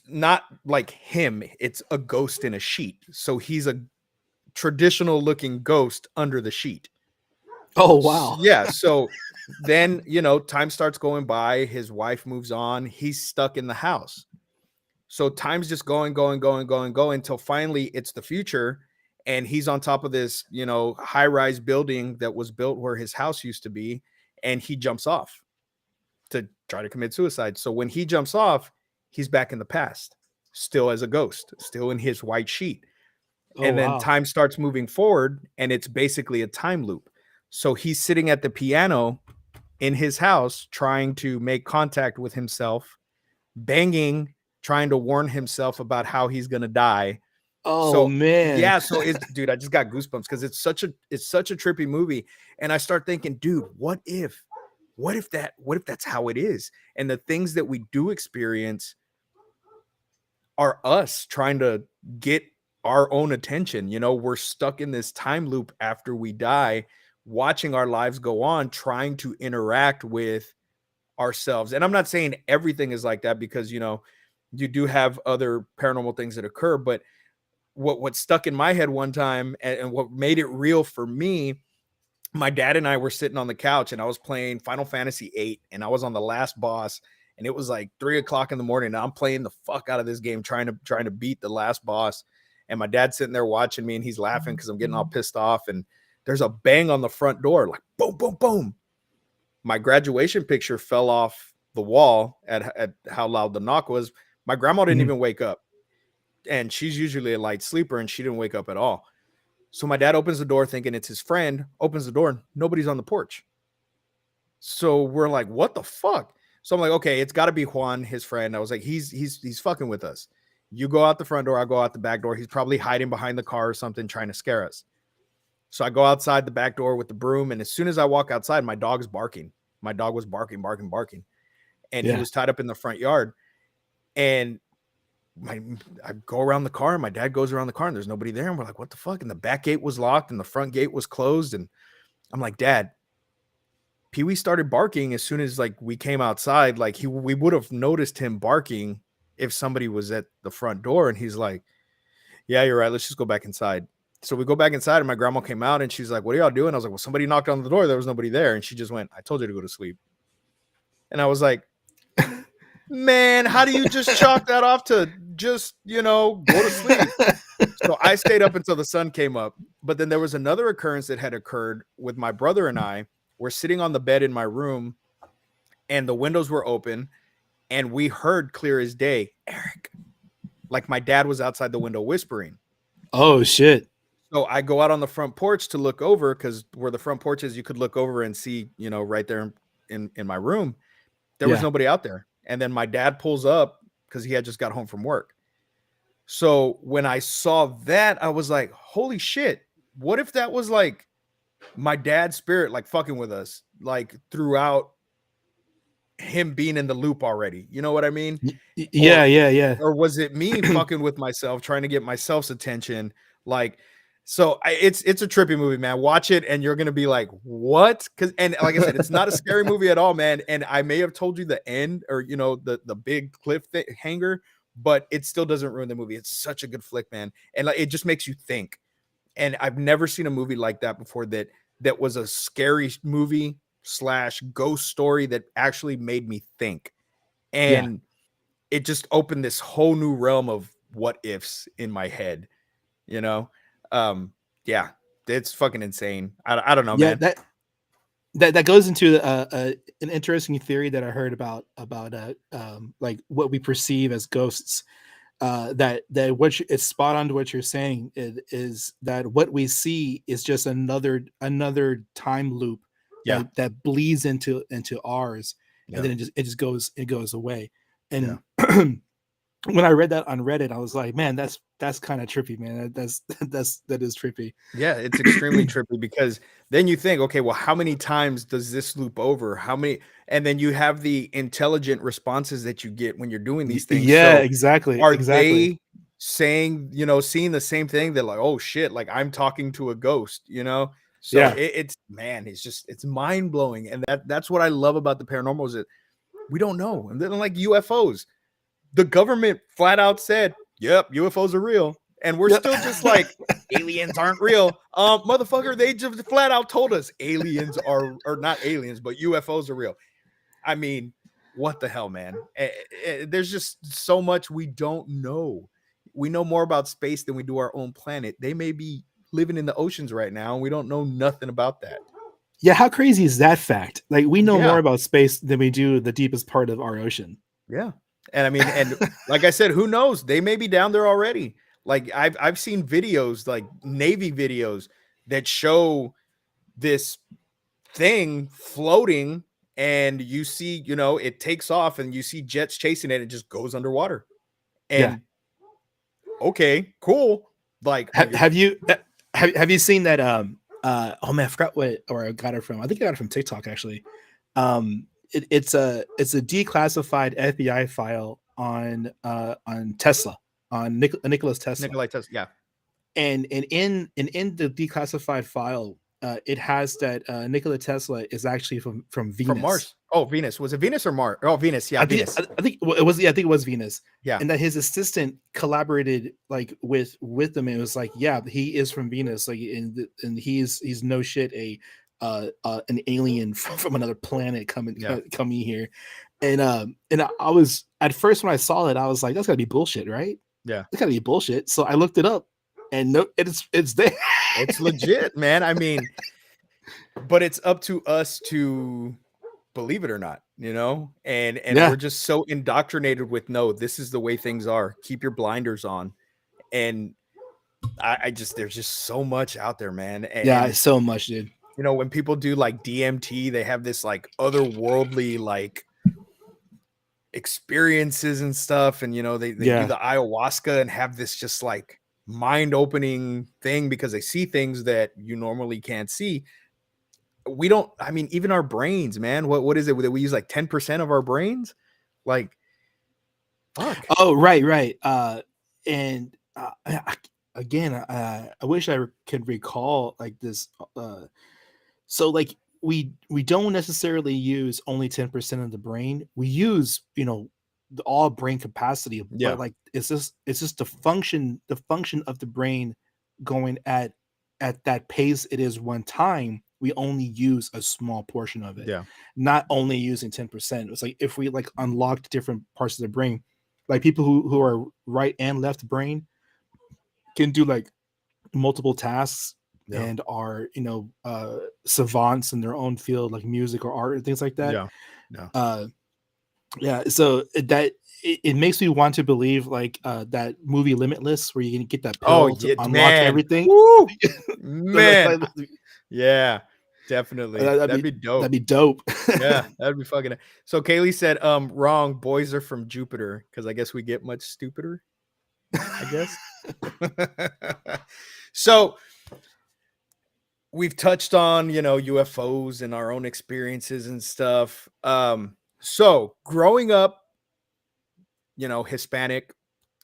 Speaker 1: not like him. It's a ghost in a sheet. So he's a traditional looking ghost under the sheet.
Speaker 2: Oh wow.
Speaker 1: Yeah. So then, time starts going by. His wife moves on. He's stuck in the house. So time's just going until finally it's the future. And he's on top of this, high rise building that was built where his house used to be. And he jumps off to try to commit suicide. So when he jumps off, he's back in the past, still as a ghost, still in his white sheet.
Speaker 2: Oh
Speaker 1: And then
Speaker 2: wow.
Speaker 1: time starts moving forward, and it's basically a time loop. So he's sitting at the piano in his house trying to make contact with himself, banging, trying to warn himself about how he's going to die.
Speaker 2: Oh
Speaker 1: So
Speaker 2: man.
Speaker 1: yeah, so it's, dude, I just got goosebumps because it's such a trippy movie. And I start thinking, dude, what if that's how it is? And the things that we do experience are us trying to get our own attention. We're stuck in this time loop after we die, watching our lives go on, trying to interact with ourselves. And I'm not saying everything is like that, because you do have other paranormal things that occur, but what stuck in my head one time, and what made it real for me, my dad and I were sitting on the couch, and I was playing Final Fantasy VIII, and I was on the last boss, and it was like 3:00 in the morning, and I'm playing the fuck out of this game, trying to beat the last boss. And my dad's sitting there watching me, and he's laughing because I'm getting all pissed off. And there's a bang on the front door, like boom, boom, boom. My graduation picture fell off the wall at how loud the knock was. My grandma didn't even wake up, and she's usually a light sleeper, and she didn't wake up at all. So my dad opens the door thinking it's his friend, opens the door, nobody's on the porch. So we're like, what the fuck? So I'm like, okay, it's got to be Juan, his friend. I was like, he's fucking with us. You go out the front door, I go out the back door. He's probably hiding behind the car or something, trying to scare us. So I go outside the back door with the broom, and as soon as I walk outside, my dog's barking. My dog was barking, and he was tied up in the front yard. And I go around the car, and my dad goes around the car, and there's nobody there. And we're like, what the fuck? And the back gate was locked, and the front gate was closed. And I'm like, Dad, Pee-wee started barking as soon as like we came outside. Like we would have noticed him barking if somebody was at the front door. And he's like, yeah, you're right. Let's just go back inside. So we go back inside, and my grandma came out, and she's like, what are y'all doing? I was like, well, somebody knocked on the door. There was nobody there. And she just went, I told you to go to sleep. And I was like, man, how do you just chalk that off to just, go to sleep? So I stayed up until the sun came up. But then there was another occurrence that had occurred with my brother and I. We're sitting on the bed in my room, and the windows were open, and we heard clear as day, Eric. Like my dad was outside the window whispering.
Speaker 2: Oh shit.
Speaker 1: So I go out on the front porch to look over, because where the front porch is, you could look over and see, right there in my room. There was nobody out there. And then my dad pulls up because he had just got home from work. So when I saw that, I was like, holy shit. What if that was like my dad's spirit, like fucking with us, like throughout him being in the loop already? You know what I mean?
Speaker 2: Yeah.
Speaker 1: Or was it me fucking with myself, trying to get myself's attention? Like, so it's a trippy movie, man. Watch it, and you're gonna be like, "What?" And like I said, it's not a scary movie at all, man. And I may have told you the end, or the big cliff hanger, but it still doesn't ruin the movie. It's such a good flick, man. And like, it just makes you think. And I've never seen a movie like that before that was a scary movie slash ghost story that actually made me think.
Speaker 2: Yeah.
Speaker 1: And it just opened this whole new realm of what ifs in my head, you know? Yeah, it's fucking insane. I don't know,
Speaker 2: Yeah,
Speaker 1: man.
Speaker 2: that goes into an interesting theory that I heard about like what we perceive as ghosts. That it's spot on to what you're saying. It is that what we see is just another time loop
Speaker 1: Yeah,
Speaker 2: that bleeds into ours, and
Speaker 1: yeah,
Speaker 2: then it goes away.
Speaker 1: yeah.
Speaker 2: And when I read that on Reddit, I was like, man, that's kind of trippy, man. That is trippy.
Speaker 1: Yeah, it's extremely trippy because then you think, okay, well, how many times does this loop over? How many? And then you have the intelligent responses that you get when you're doing these things.
Speaker 2: Yeah,
Speaker 1: So
Speaker 2: exactly,
Speaker 1: are
Speaker 2: exactly.
Speaker 1: they saying, seeing the same thing? They're like, oh shit, like I'm talking to a ghost, So
Speaker 2: Yeah,
Speaker 1: it's man, it's mind blowing. And that's what I love about the paranormal is that we don't know. And then like UFOs, the government flat out said, yep, UFOs are real. And we're
Speaker 2: yep.
Speaker 1: still just like, aliens aren't real. Motherfucker, they just flat out told us aliens are, or not aliens, but UFOs are real. I mean, what the hell, man? There's just so much we don't know. We know more about space than we do our own planet. They may be living in the oceans right now, and we don't know nothing about that.
Speaker 2: Yeah, how crazy is that fact? Like we know more
Speaker 1: Yeah,
Speaker 2: about space than we do the deepest part of our ocean.
Speaker 1: yeah. And I mean, and like I said, who knows? They may be down there already. Like I've seen videos, like Navy videos, that show this thing floating, and you see, it takes off, and you see jets chasing it. It just goes underwater.
Speaker 2: Yeah.
Speaker 1: And okay, cool. Like,
Speaker 2: Have you have you seen that oh man, I forgot what or I got it from. I think I got it from TikTok actually. It's a declassified FBI file on Tesla, on Nikola Tesla.
Speaker 1: Nikolai Tesla, yeah,
Speaker 2: And in the declassified file, it has that Nikola Tesla is actually from
Speaker 1: from
Speaker 2: Venus.
Speaker 1: Mars. Oh, Venus. Was it Venus or Mars? Oh, Venus. Yeah,
Speaker 2: I think
Speaker 1: Venus.
Speaker 2: I think it was, yeah, I think it was Venus,
Speaker 1: Yeah,
Speaker 2: and that his assistant collaborated like with them. And it was like, yeah, he is from Venus, like, and he's no shit an alien from another planet
Speaker 1: yeah,
Speaker 2: coming here. And I was, at first when I saw it, I was like, that's gotta be bullshit, right?
Speaker 1: yeah.
Speaker 2: That's gotta be bullshit. So I looked it up, and no, it's there.
Speaker 1: It's legit, man. I mean, but it's up to us to believe it or not, and
Speaker 2: Yeah,
Speaker 1: we're just so indoctrinated with, no, this is the way things are. Keep your blinders on. And I just, there's just so much out there, man.
Speaker 2: yeah,
Speaker 1: And
Speaker 2: so much, dude.
Speaker 1: when people do like DMT, they have this like otherworldly like experiences and stuff. And they do
Speaker 2: Yeah,
Speaker 1: the ayahuasca and have this just like mind-opening thing because they see things that you normally can't see. We don't, I mean, even our brains, man, what is it that we use, like 10% of our brains? Like, fuck.
Speaker 2: oh, right. And again, I wish I could recall like this. So like we don't necessarily use only 10% of the brain. We use all brain capacity,
Speaker 1: Yeah,
Speaker 2: but like it's just the function of the brain going at that pace it is one time. We only use a small portion of it,
Speaker 1: yeah,
Speaker 2: not only using 10%. It's like if we like unlocked different parts of the brain, like people who are right and left brain can do like multiple tasks
Speaker 1: yeah,
Speaker 2: and are savants in their own field, like music or art and things like that.
Speaker 1: yeah, yeah.
Speaker 2: uh yeah, so it makes me want to believe like that movie Limitless, where you can get that
Speaker 1: Oh
Speaker 2: pill to
Speaker 1: yeah,
Speaker 2: unlock
Speaker 1: man.
Speaker 2: everything.
Speaker 1: Woo,
Speaker 2: So
Speaker 1: man. Yeah, definitely.
Speaker 2: that'd
Speaker 1: That'd
Speaker 2: be
Speaker 1: be
Speaker 2: that'd
Speaker 1: dope.
Speaker 2: be dope.
Speaker 1: Yeah, that'd be fucking. So Kaylee said, wrong. Boys are from Jupiter, because I guess we get much stupider. I guess. So we've touched on, UFOs and our own experiences and stuff. So growing up, Hispanic,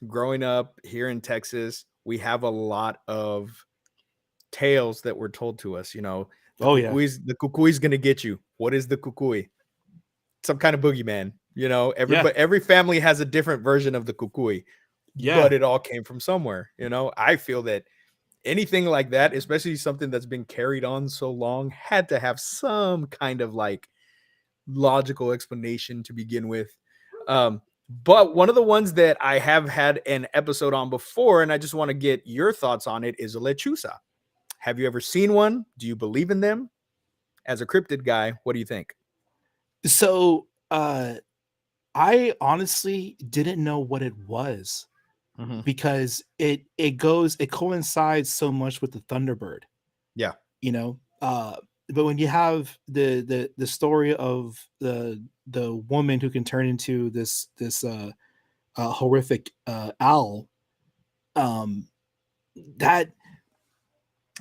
Speaker 1: growing up here in Texas, we have a lot of tales that were told to us. The
Speaker 2: Oh yeah.
Speaker 1: cuckoo's gonna get you. What is the cuckoo? Some kind of boogeyman,
Speaker 2: Yeah.
Speaker 1: Every family has a different version of the kukui,
Speaker 2: Yeah.
Speaker 1: but it all came from somewhere. I feel that anything like that, especially something that's been carried on so long, had to have some kind of like logical explanation to begin with. But one of the ones that I have had an episode on before, and I just want to get your thoughts on it, is a lechusa. Have you ever seen one? Do you believe in them? As a cryptid guy, what do you think?
Speaker 2: So I honestly didn't know what it was
Speaker 1: Mhm.
Speaker 2: because it coincides so much with the Thunderbird,
Speaker 1: Yeah.
Speaker 2: you know. But when you have the story of the woman who can turn into this horrific owl, um, that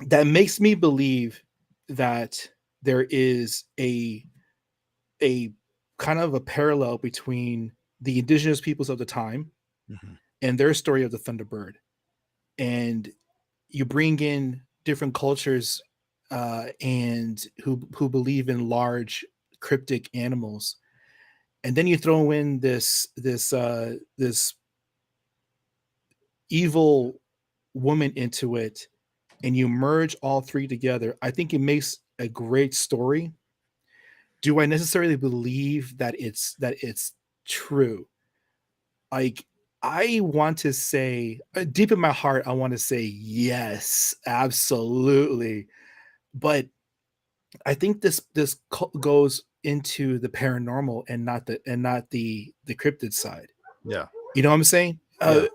Speaker 2: that makes me believe that there is a kind of a parallel between the indigenous peoples of the time
Speaker 1: Mhm.
Speaker 2: and their story of the Thunderbird, and you bring in different cultures and who believe in large cryptic animals, and then you throw in this evil woman into it, and you merge all three together. I think it makes a great story. Do I necessarily believe that it's true? Like, I want to say, deep in my heart, I want to say yes, absolutely. But I think this goes into the paranormal and not the cryptid side.
Speaker 1: Yeah.
Speaker 2: You know what I'm saying?
Speaker 1: Yeah.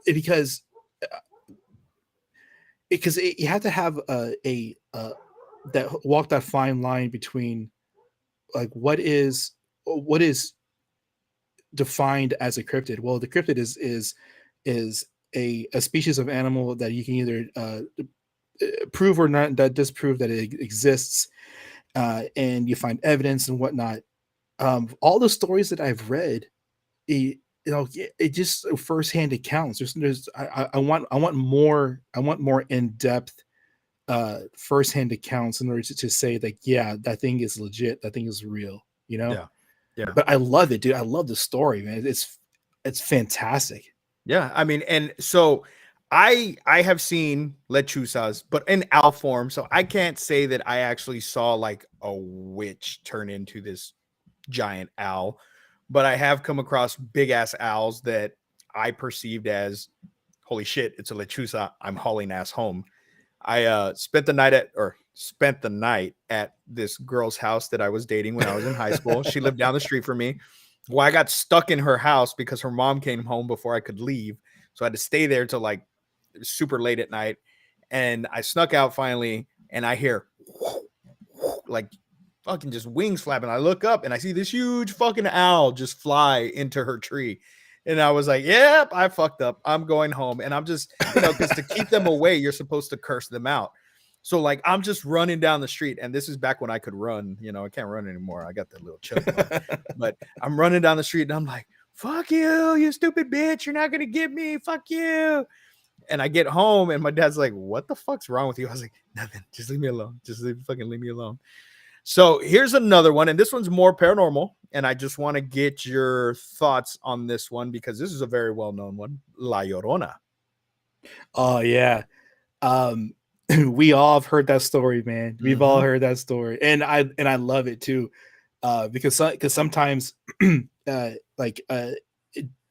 Speaker 2: Because you have to have a that walk that fine line between like what is defined as a cryptid. Well, the cryptid is a species of animal that you can either prove or not, that disprove that it exists, and you find evidence and whatnot. All the stories that I've read, it just firsthand accounts. There's I want more in depth firsthand accounts in order to say like, yeah, that thing is legit, that thing is real, you know.
Speaker 1: Yeah. Yeah.
Speaker 2: But I love it, dude. I love the story, man. It's fantastic.
Speaker 1: Yeah. I mean, and so I have seen lechusas, but in owl form. So I can't say that I actually saw like a witch turn into this giant owl, but I have come across big ass owls that I perceived as holy shit, it's a lechusa. I'm hauling ass home. I spent the night at this girl's house that I was dating when I was in high school. She lived down the street from me. Well, I got stuck in her house because her mom came home before I could leave. So I had to stay there till like super late at night. And I snuck out finally, and I hear like fucking just wings flapping. I look up and I see this huge fucking owl just fly into her tree. And I was like, yep, I fucked up. I'm going home. And I'm just, because to keep them away, you're supposed to curse them out. So like I'm just running down the street. And this is back when I could run. I can't run anymore. I got that little chub lung. But I'm running down the street and I'm like, fuck you, you stupid bitch. You're not gonna get me. Fuck you. And I get home and my dad's like, what the fuck's wrong with you? I was like, nothing. Just leave me alone. Fucking leave me alone. So here's another one, and this one's more paranormal, and I just want to get your thoughts on this one because this is a very well-known one, La Llorona.
Speaker 2: Oh yeah. um we all have heard that story, man. We've all
Speaker 1: Mm-hmm.
Speaker 2: heard that story, and I love it too, because sometimes like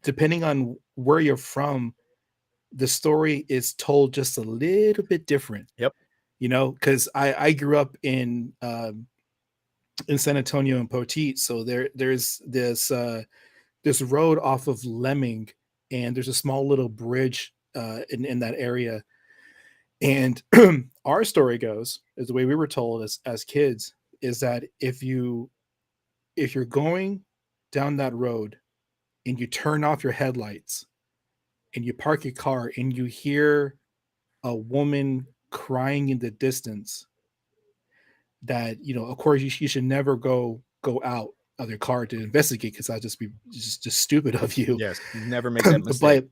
Speaker 2: depending on where you're from, the story is told just a little bit different,
Speaker 1: Yep.
Speaker 2: because I grew up in San Antonio and Poteet, so there's this road off of Lemming, and there's a small little bridge in that area. And our story goes, is the way we were told as kids, is that if you're going down that road and you turn off your headlights and you park your car and you hear a woman crying in the distance, that of course you should never go out of your car to investigate, because that'd just be just stupid of you.
Speaker 1: Yes. Never make that mistake.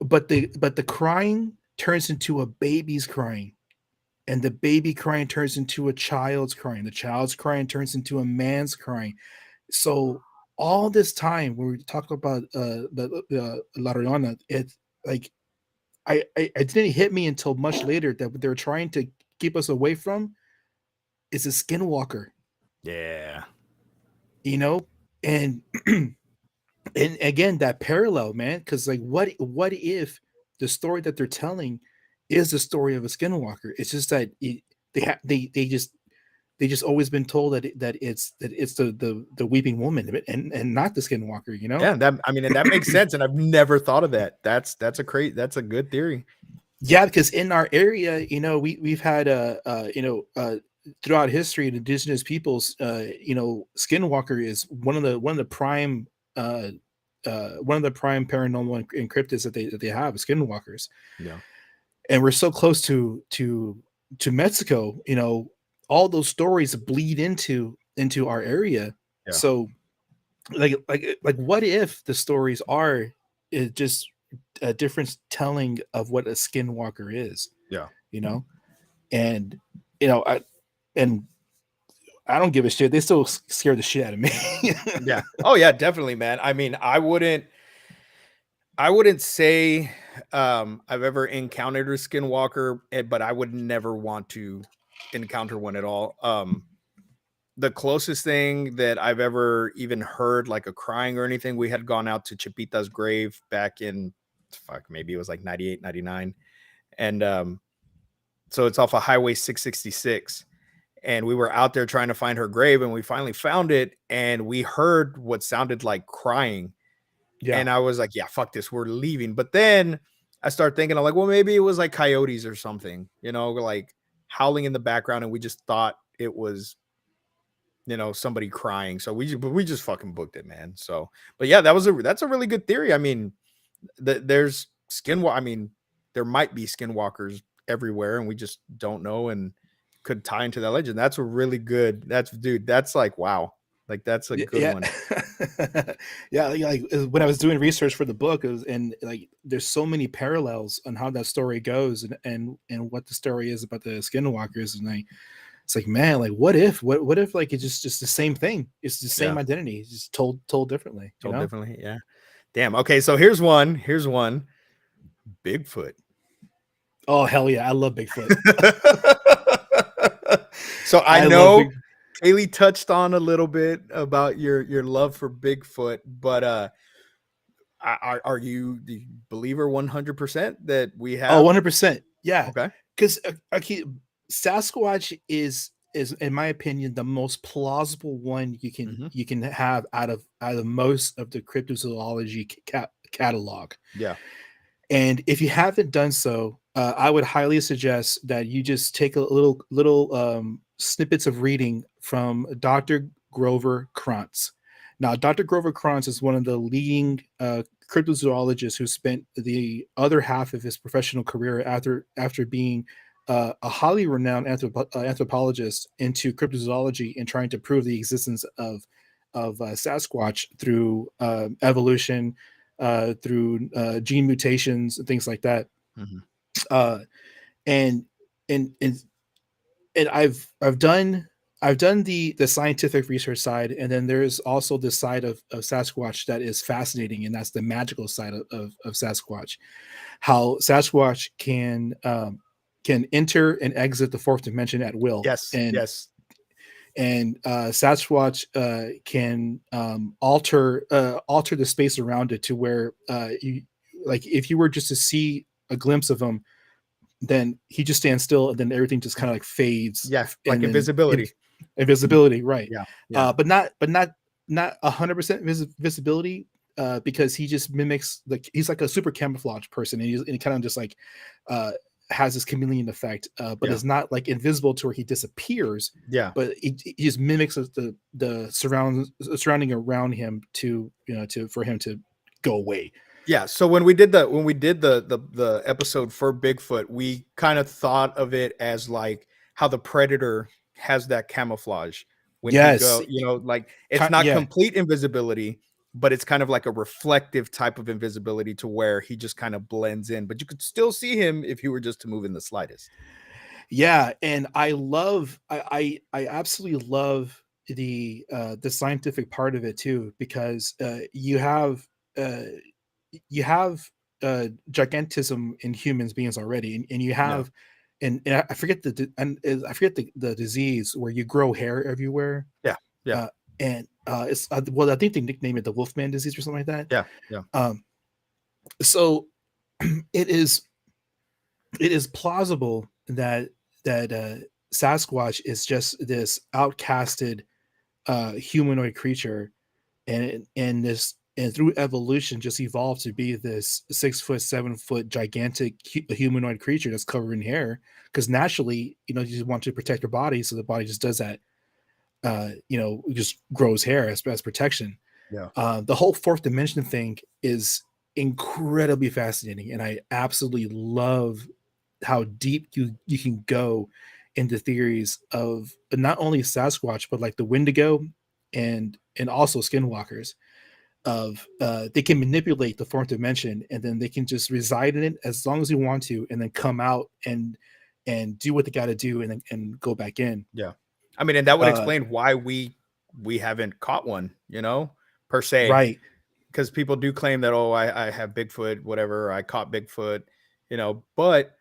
Speaker 2: but but the crying turns into a baby's crying, and the baby crying turns into a child's crying, the child's crying turns into a man's crying. So all this time when we talk about the Llorona, it's like I didn't hit me until much later that what they're trying to keep us away from is a skinwalker,
Speaker 1: Yeah.
Speaker 2: you know? And and again, that parallel, man, because like what if the story that they're telling is the story of a skinwalker? It's just that they just always been told that it's the weeping woman and not the skinwalker, you know?
Speaker 1: Yeah, and that makes sense, and I've never thought of that. That's a good theory.
Speaker 2: Yeah, because in our area, you know, we've had throughout history, indigenous peoples, skinwalker is one of the prime one of the prime paranormal and cryptids that they have is skinwalkers.
Speaker 1: Yeah.
Speaker 2: And we're so close to Mexico, you know, all those stories bleed into our area.
Speaker 1: Yeah.
Speaker 2: So like what if the stories are just a different telling of what a skinwalker is,
Speaker 1: Yeah.
Speaker 2: you know? And you know, and I don't give a shit. They still scare the shit out of me.
Speaker 1: Yeah. Oh yeah, definitely, man. I mean, I wouldn't say I've ever encountered a skinwalker, but I would never want to encounter one at all. The closest thing that I've ever even heard, like a crying or anything, we had gone out to Chipita's grave back in, fuck, maybe it was like 98, 99. And so it's off of Highway 666. And we were out there trying to find her grave, and we finally found it, and we heard what sounded like crying.
Speaker 2: Yeah.
Speaker 1: And I was like, yeah, fuck this, we're leaving. But then I started thinking, I'm like, well, maybe it was like coyotes or something, you know, like howling in the background, and we just thought it was, you know, somebody crying. So we just fucking booked it, man. So, but yeah, that's a really good theory. I mean, there's I mean, there might be skinwalkers everywhere, and we just don't know, and could tie into that legend. That's a really good. That's like wow, like that's a good
Speaker 2: Yeah.
Speaker 1: one.
Speaker 2: Yeah, like when I was doing research for the book, and like there's so many parallels on how that story goes, and what the story is about the skinwalkers, and like it's like, man, like what if like it's just the same thing, it's the same
Speaker 1: Yeah,
Speaker 2: identity, it's just told differently, you
Speaker 1: told
Speaker 2: know?
Speaker 1: differently. Yeah, damn. Okay, so here's one. Bigfoot.
Speaker 2: Oh hell yeah, I love Bigfoot.
Speaker 1: So I
Speaker 2: I love
Speaker 1: know
Speaker 2: big
Speaker 1: Kaylee touched on a little bit about your love for Bigfoot, but are you the believer 100% that we
Speaker 2: Oh,
Speaker 1: have?
Speaker 2: 100%. Yeah.
Speaker 1: Okay.
Speaker 2: Because okay, Sasquatch is in my opinion the most plausible one
Speaker 1: Hmm.
Speaker 2: you can have out of most of the cryptozoology catalog.
Speaker 1: Yeah.
Speaker 2: And if you haven't done so, I would highly suggest that you just take a little snippets of reading from Dr. Grover Krantz. Now, Dr. Grover Krantz is one of the leading cryptozoologists who spent the other half of his professional career after being a highly renowned anthropologist into cryptozoology and trying to prove the existence of Sasquatch through evolution, through gene mutations and things like that.
Speaker 1: Hmm.
Speaker 2: Uh, and and and and I've done the scientific research side, and then there's also this side of Sasquatch that is fascinating, and that's the magical side of Sasquatch. How Sasquatch can enter and exit the fourth dimension at will,
Speaker 1: Yes. Yes.
Speaker 2: and Sasquatch can alter the space around it to where you like if you were just to see a glimpse of him, then he just stands still, and then everything just kind of like fades,
Speaker 1: Yeah. Like
Speaker 2: and then
Speaker 1: invisibility.
Speaker 2: invisibility, right?
Speaker 1: Yeah. Yeah.
Speaker 2: Not 100% visibility, because he just mimics, like he's like a super camouflage person, and he kind of just like uh, has this chameleon effect, but
Speaker 1: Yeah.
Speaker 2: it's not like invisible to where he disappears,
Speaker 1: Yeah.
Speaker 2: but he just mimics the surrounding around him to to for him to go away.
Speaker 1: Yeah. So when we did the episode for Bigfoot, we kind of thought of it as like how the predator has that camouflage when he
Speaker 2: Yes,
Speaker 1: go, you know, like it's not
Speaker 2: yeah.
Speaker 1: complete invisibility, but it's kind of like a reflective type of invisibility to where he just kind of blends in, but you could still see him if he were just to move in the slightest.
Speaker 2: Yeah, and I absolutely love the scientific part of it too, because uh, you have gigantism in humans beings already, and you
Speaker 1: Yeah.
Speaker 2: have and I forget I forget the disease where you grow hair everywhere.
Speaker 1: Yeah. Yeah.
Speaker 2: uh, and it's well, I think they nickname it the Wolfman disease or something like that.
Speaker 1: Yeah. Yeah.
Speaker 2: Um, so it is it is plausible that Sasquatch is just this outcasted humanoid creature, and this and through evolution just evolved to be this 6 foot 7 foot gigantic humanoid creature that's covered in hair, because naturally, you just want to protect your body, so the body just does that. Just grows hair as protection.
Speaker 1: Yeah.
Speaker 2: The whole fourth dimension thing is incredibly fascinating, and I absolutely love how deep you can go into theories of not only Sasquatch but like the Wendigo and also Skinwalkers. Of they can manipulate the fourth dimension, and then they can just reside in it as long as they want to, and then come out and do what they got to do, and then and go back in.
Speaker 1: Yeah. I mean, and that would
Speaker 2: Uh,
Speaker 1: explain why we haven't caught one, per se.
Speaker 2: right,
Speaker 1: Because people do claim that, oh, I have Bigfoot, whatever, I caught Bigfoot, but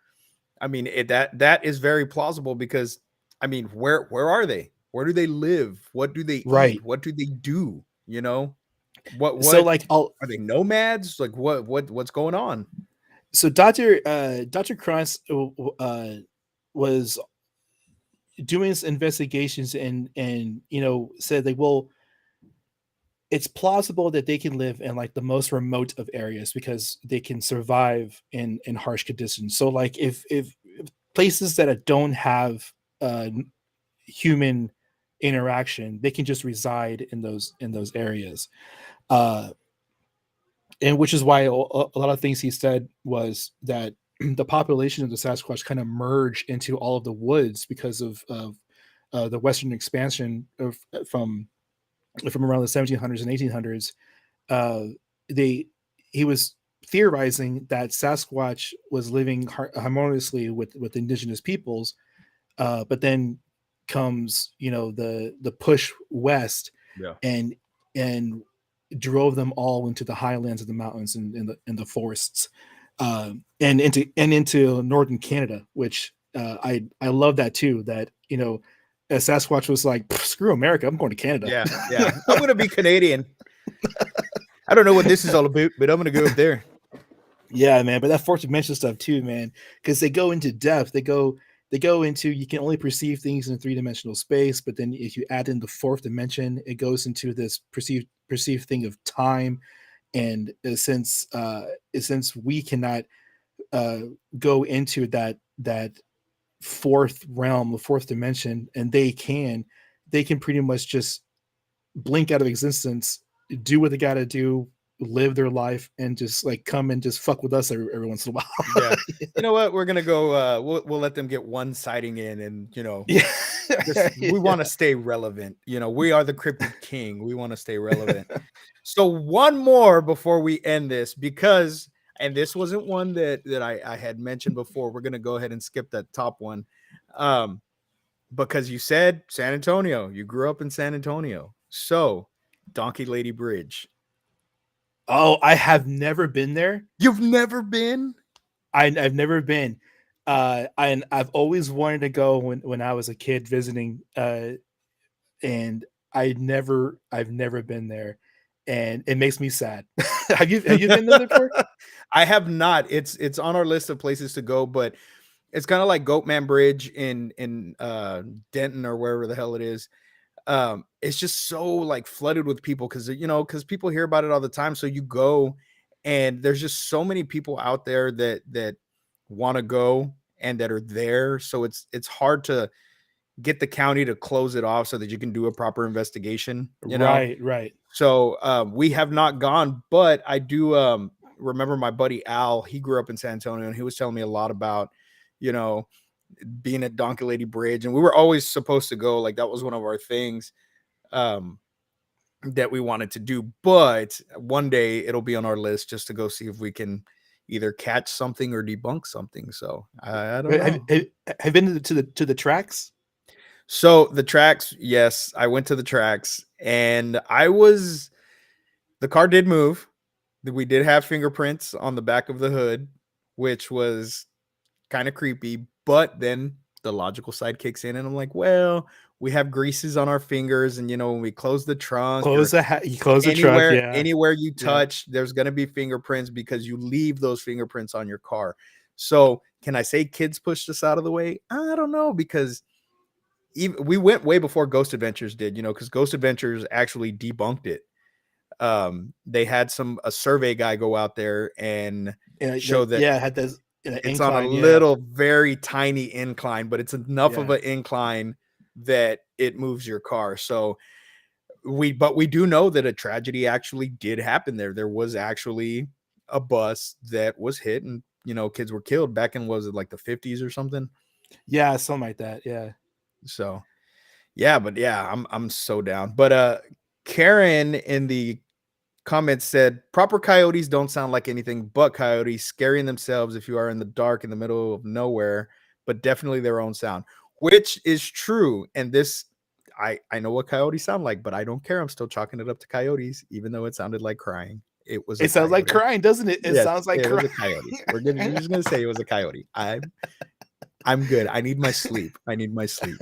Speaker 1: I mean, that is very plausible because I mean, where are they? Where do they live? What do they eat?
Speaker 2: right.
Speaker 1: What do they do?
Speaker 2: So
Speaker 1: What
Speaker 2: like I'll
Speaker 1: are they, nomads? Like what's going on?
Speaker 2: so Dr. Cross was doing his investigations, and said like, well, it's plausible that they can live in like the most remote of areas because they can survive in harsh conditions. So like if places that don't have uh human interaction, they can just reside in those areas. uh and which is why a lot of things he said was that the population of the Sasquatch kind of merged into all of the woods because of the western expansion from around the 1700s and 1800s. uh, they He was theorizing that Sasquatch was living harmoniously with indigenous peoples, but then comes the push west,
Speaker 1: Yeah.
Speaker 2: and and drove them all into the highlands of the mountains and in the forests, and into northern Canada, which I love that too. That Sasquatch was like, screw America, I'm going to Canada.
Speaker 1: Yeah. Yeah. I'm gonna be Canadian. I don't know what this is all about, but I'm gonna go up there.
Speaker 2: Yeah, man. But that fourth dimension stuff too, man, because they go into depth. They go into, you can only perceive things in 3 dimensional space, but then if you add in the fourth dimension, it goes into this perceived thing of time. And since we cannot uh, go into that fourth realm, the fourth dimension, and they can pretty much just blink out of existence, do what they got to do, live their life, and just like come and just fuck with us every once in a while.
Speaker 1: Yeah. You know what? We're gonna go. We'll let them get one sighting in, and
Speaker 2: Yeah.
Speaker 1: we want to stay relevant. We are the cryptid king. We want to stay relevant. So one more before we end this, because and this wasn't one that I had mentioned before. We're gonna go ahead and skip that top one, um, because you said San Antonio. You grew up in San Antonio, so Donkey Lady Bridge.
Speaker 2: Oh, I have never been there.
Speaker 1: You've never been?
Speaker 2: I've never been. I've always wanted to go when I was a kid visiting, and I've never been there, and it makes me sad. Have you been there before?
Speaker 1: I have not. It's on our list of places to go, but it's kind of like Goatman Bridge in Denton or wherever the hell it is. It's just so like flooded with people because people hear about it all the time. So you go, and there's just so many people out there that want to go and that are there. So it's hard to get the county to close it off so that you can do a proper investigation.
Speaker 2: Right, right.
Speaker 1: So we have not gone, but I do remember my buddy Al. He grew up in San Antonio, and he was telling me a lot about, you know, being at Donkey Lady Bridge, and we were always supposed to go. Like that was one of our things that we wanted to do. But one day it'll be on our list just to go see if we can either catch something or debunk something. So I don't
Speaker 2: Have,
Speaker 1: know.
Speaker 2: have, have you been to the tracks?
Speaker 1: So the tracks, yes, I went to the tracks, and the car did move. We did have fingerprints on the back of the hood, which was kind of creepy. But then the logical side kicks in, and I'm like, well, we have greases on our fingers, and when we close the trunk or
Speaker 2: You close the truck,
Speaker 1: anywhere
Speaker 2: yeah.
Speaker 1: anywhere you
Speaker 2: Yeah.
Speaker 1: touch, there's gonna be fingerprints because you leave those fingerprints on your car. So can I say kids pushed us out of the way? I don't know, because we went way before Ghost Adventures did, because Ghost Adventures actually debunked it. They had a survey guy go out there and show that
Speaker 2: Yeah, it had this
Speaker 1: it's on a
Speaker 2: incline, yeah.
Speaker 1: little very tiny incline, but it's enough of
Speaker 2: Yeah.
Speaker 1: an incline that it moves your car. So we do know that a tragedy actually did happen there. There was actually a bus that was hit, and kids were killed back in, was it like the 50s or something?
Speaker 2: Yeah, something like that. Yeah.
Speaker 1: So yeah, but yeah, I'm so down. But Karen in the comments said proper coyotes don't sound like anything but coyotes scaring themselves if you are in the dark in the middle of nowhere, but definitely their own sound, which is true. And this, I know what coyotes sound like, but I don't care. I'm still chalking it up to coyotes, even though it sounded like crying. It was a
Speaker 2: It sounds like
Speaker 1: coyote.
Speaker 2: crying, doesn't it? It
Speaker 1: Yes,
Speaker 2: sounds like
Speaker 1: it was
Speaker 2: crying.
Speaker 1: a coyote. We're just gonna say it was a coyote. I'm good. I need my sleep. I need my sleep.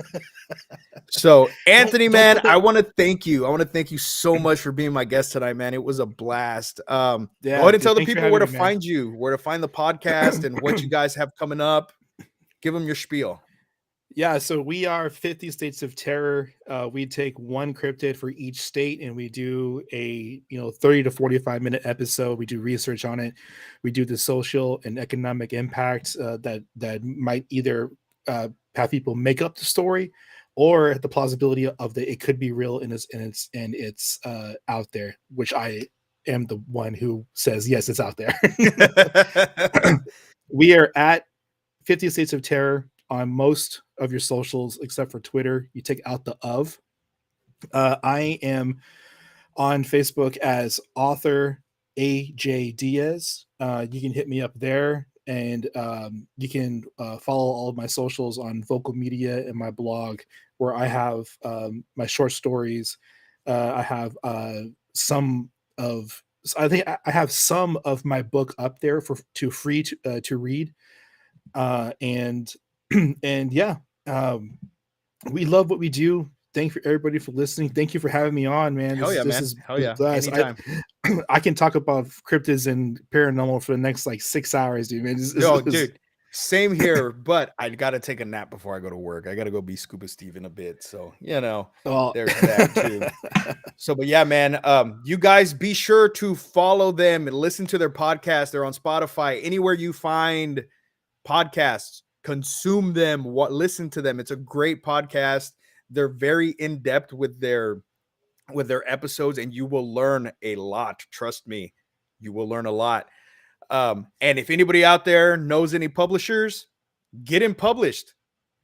Speaker 1: So, Anthony,
Speaker 2: Don't
Speaker 1: man,
Speaker 2: put
Speaker 1: I
Speaker 2: that.
Speaker 1: want to thank you. I want to thank you so much for being my guest tonight, man. It was a blast. Go
Speaker 2: Yeah,
Speaker 1: ahead and
Speaker 2: dude,
Speaker 1: tell the
Speaker 2: thanks for
Speaker 1: people where
Speaker 2: having
Speaker 1: to
Speaker 2: me, man.
Speaker 1: find you, where to find the podcast, and what you guys have coming up. Give them your spiel.
Speaker 2: Yeah, so we are 50 States of Terror. We take one cryptid for each state, and we do a 30 to 45-minute episode. We do research on it. We do the social and economic impacts that might either have people make up the story, or the plausibility of that it could be real and it's out there, which I am the one who says yes, it's out there. We are at 50 States of Terror on most of your socials except for Twitter. You take out the of. I am on Facebook as author AJ Diaz. You can hit me up there, and you can follow all of my socials on Vocal Media and my blog, where I have my short stories. I have some of. I think I have some of my book up there for to free to read, and and yeah, um, we love what we do. Thank you everybody for listening. Thank you for having me on, man.
Speaker 1: Hell yeah,
Speaker 2: This
Speaker 1: man.
Speaker 2: is
Speaker 1: Hell
Speaker 2: this
Speaker 1: yeah.
Speaker 2: blast.
Speaker 1: Anytime.
Speaker 2: I can talk about cryptids and paranormal for the next like 6 hours, dude. Man,
Speaker 1: Yo, dude. Same here, but I gotta take a nap before I go to work. I gotta go be Scuba Steve in a bit. So,
Speaker 2: well,
Speaker 1: there's that too. So, but yeah, man, you guys be sure to follow them and listen to their podcast. They're on Spotify, anywhere you find podcasts, consume them, listen to them. It's a great podcast. They're very in depth with their episodes, and you will learn a lot. Trust me, you will learn a lot. And if anybody out there knows any publishers, get him published.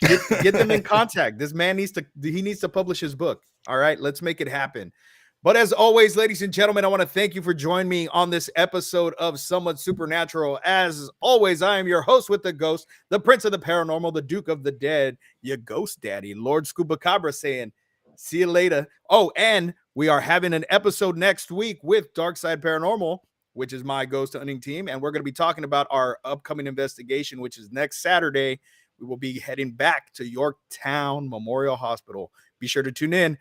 Speaker 1: Get them in contact. This man needs to publish his book. All right, let's make it happen. But as always, ladies and gentlemen, I want to thank you for joining me on this episode of Somewhat Supernatural. As always, I am your host with the ghost, the prince of the paranormal, the duke of the dead, your ghost daddy, Lord Scuba Cabra, saying, see you later. Oh, and we are having an episode next week with Dark Side Paranormal, which is my ghost hunting team. And we're going to be talking about our upcoming investigation, which is next Saturday. We will be heading back to Yorktown Memorial Hospital. Be sure to tune in.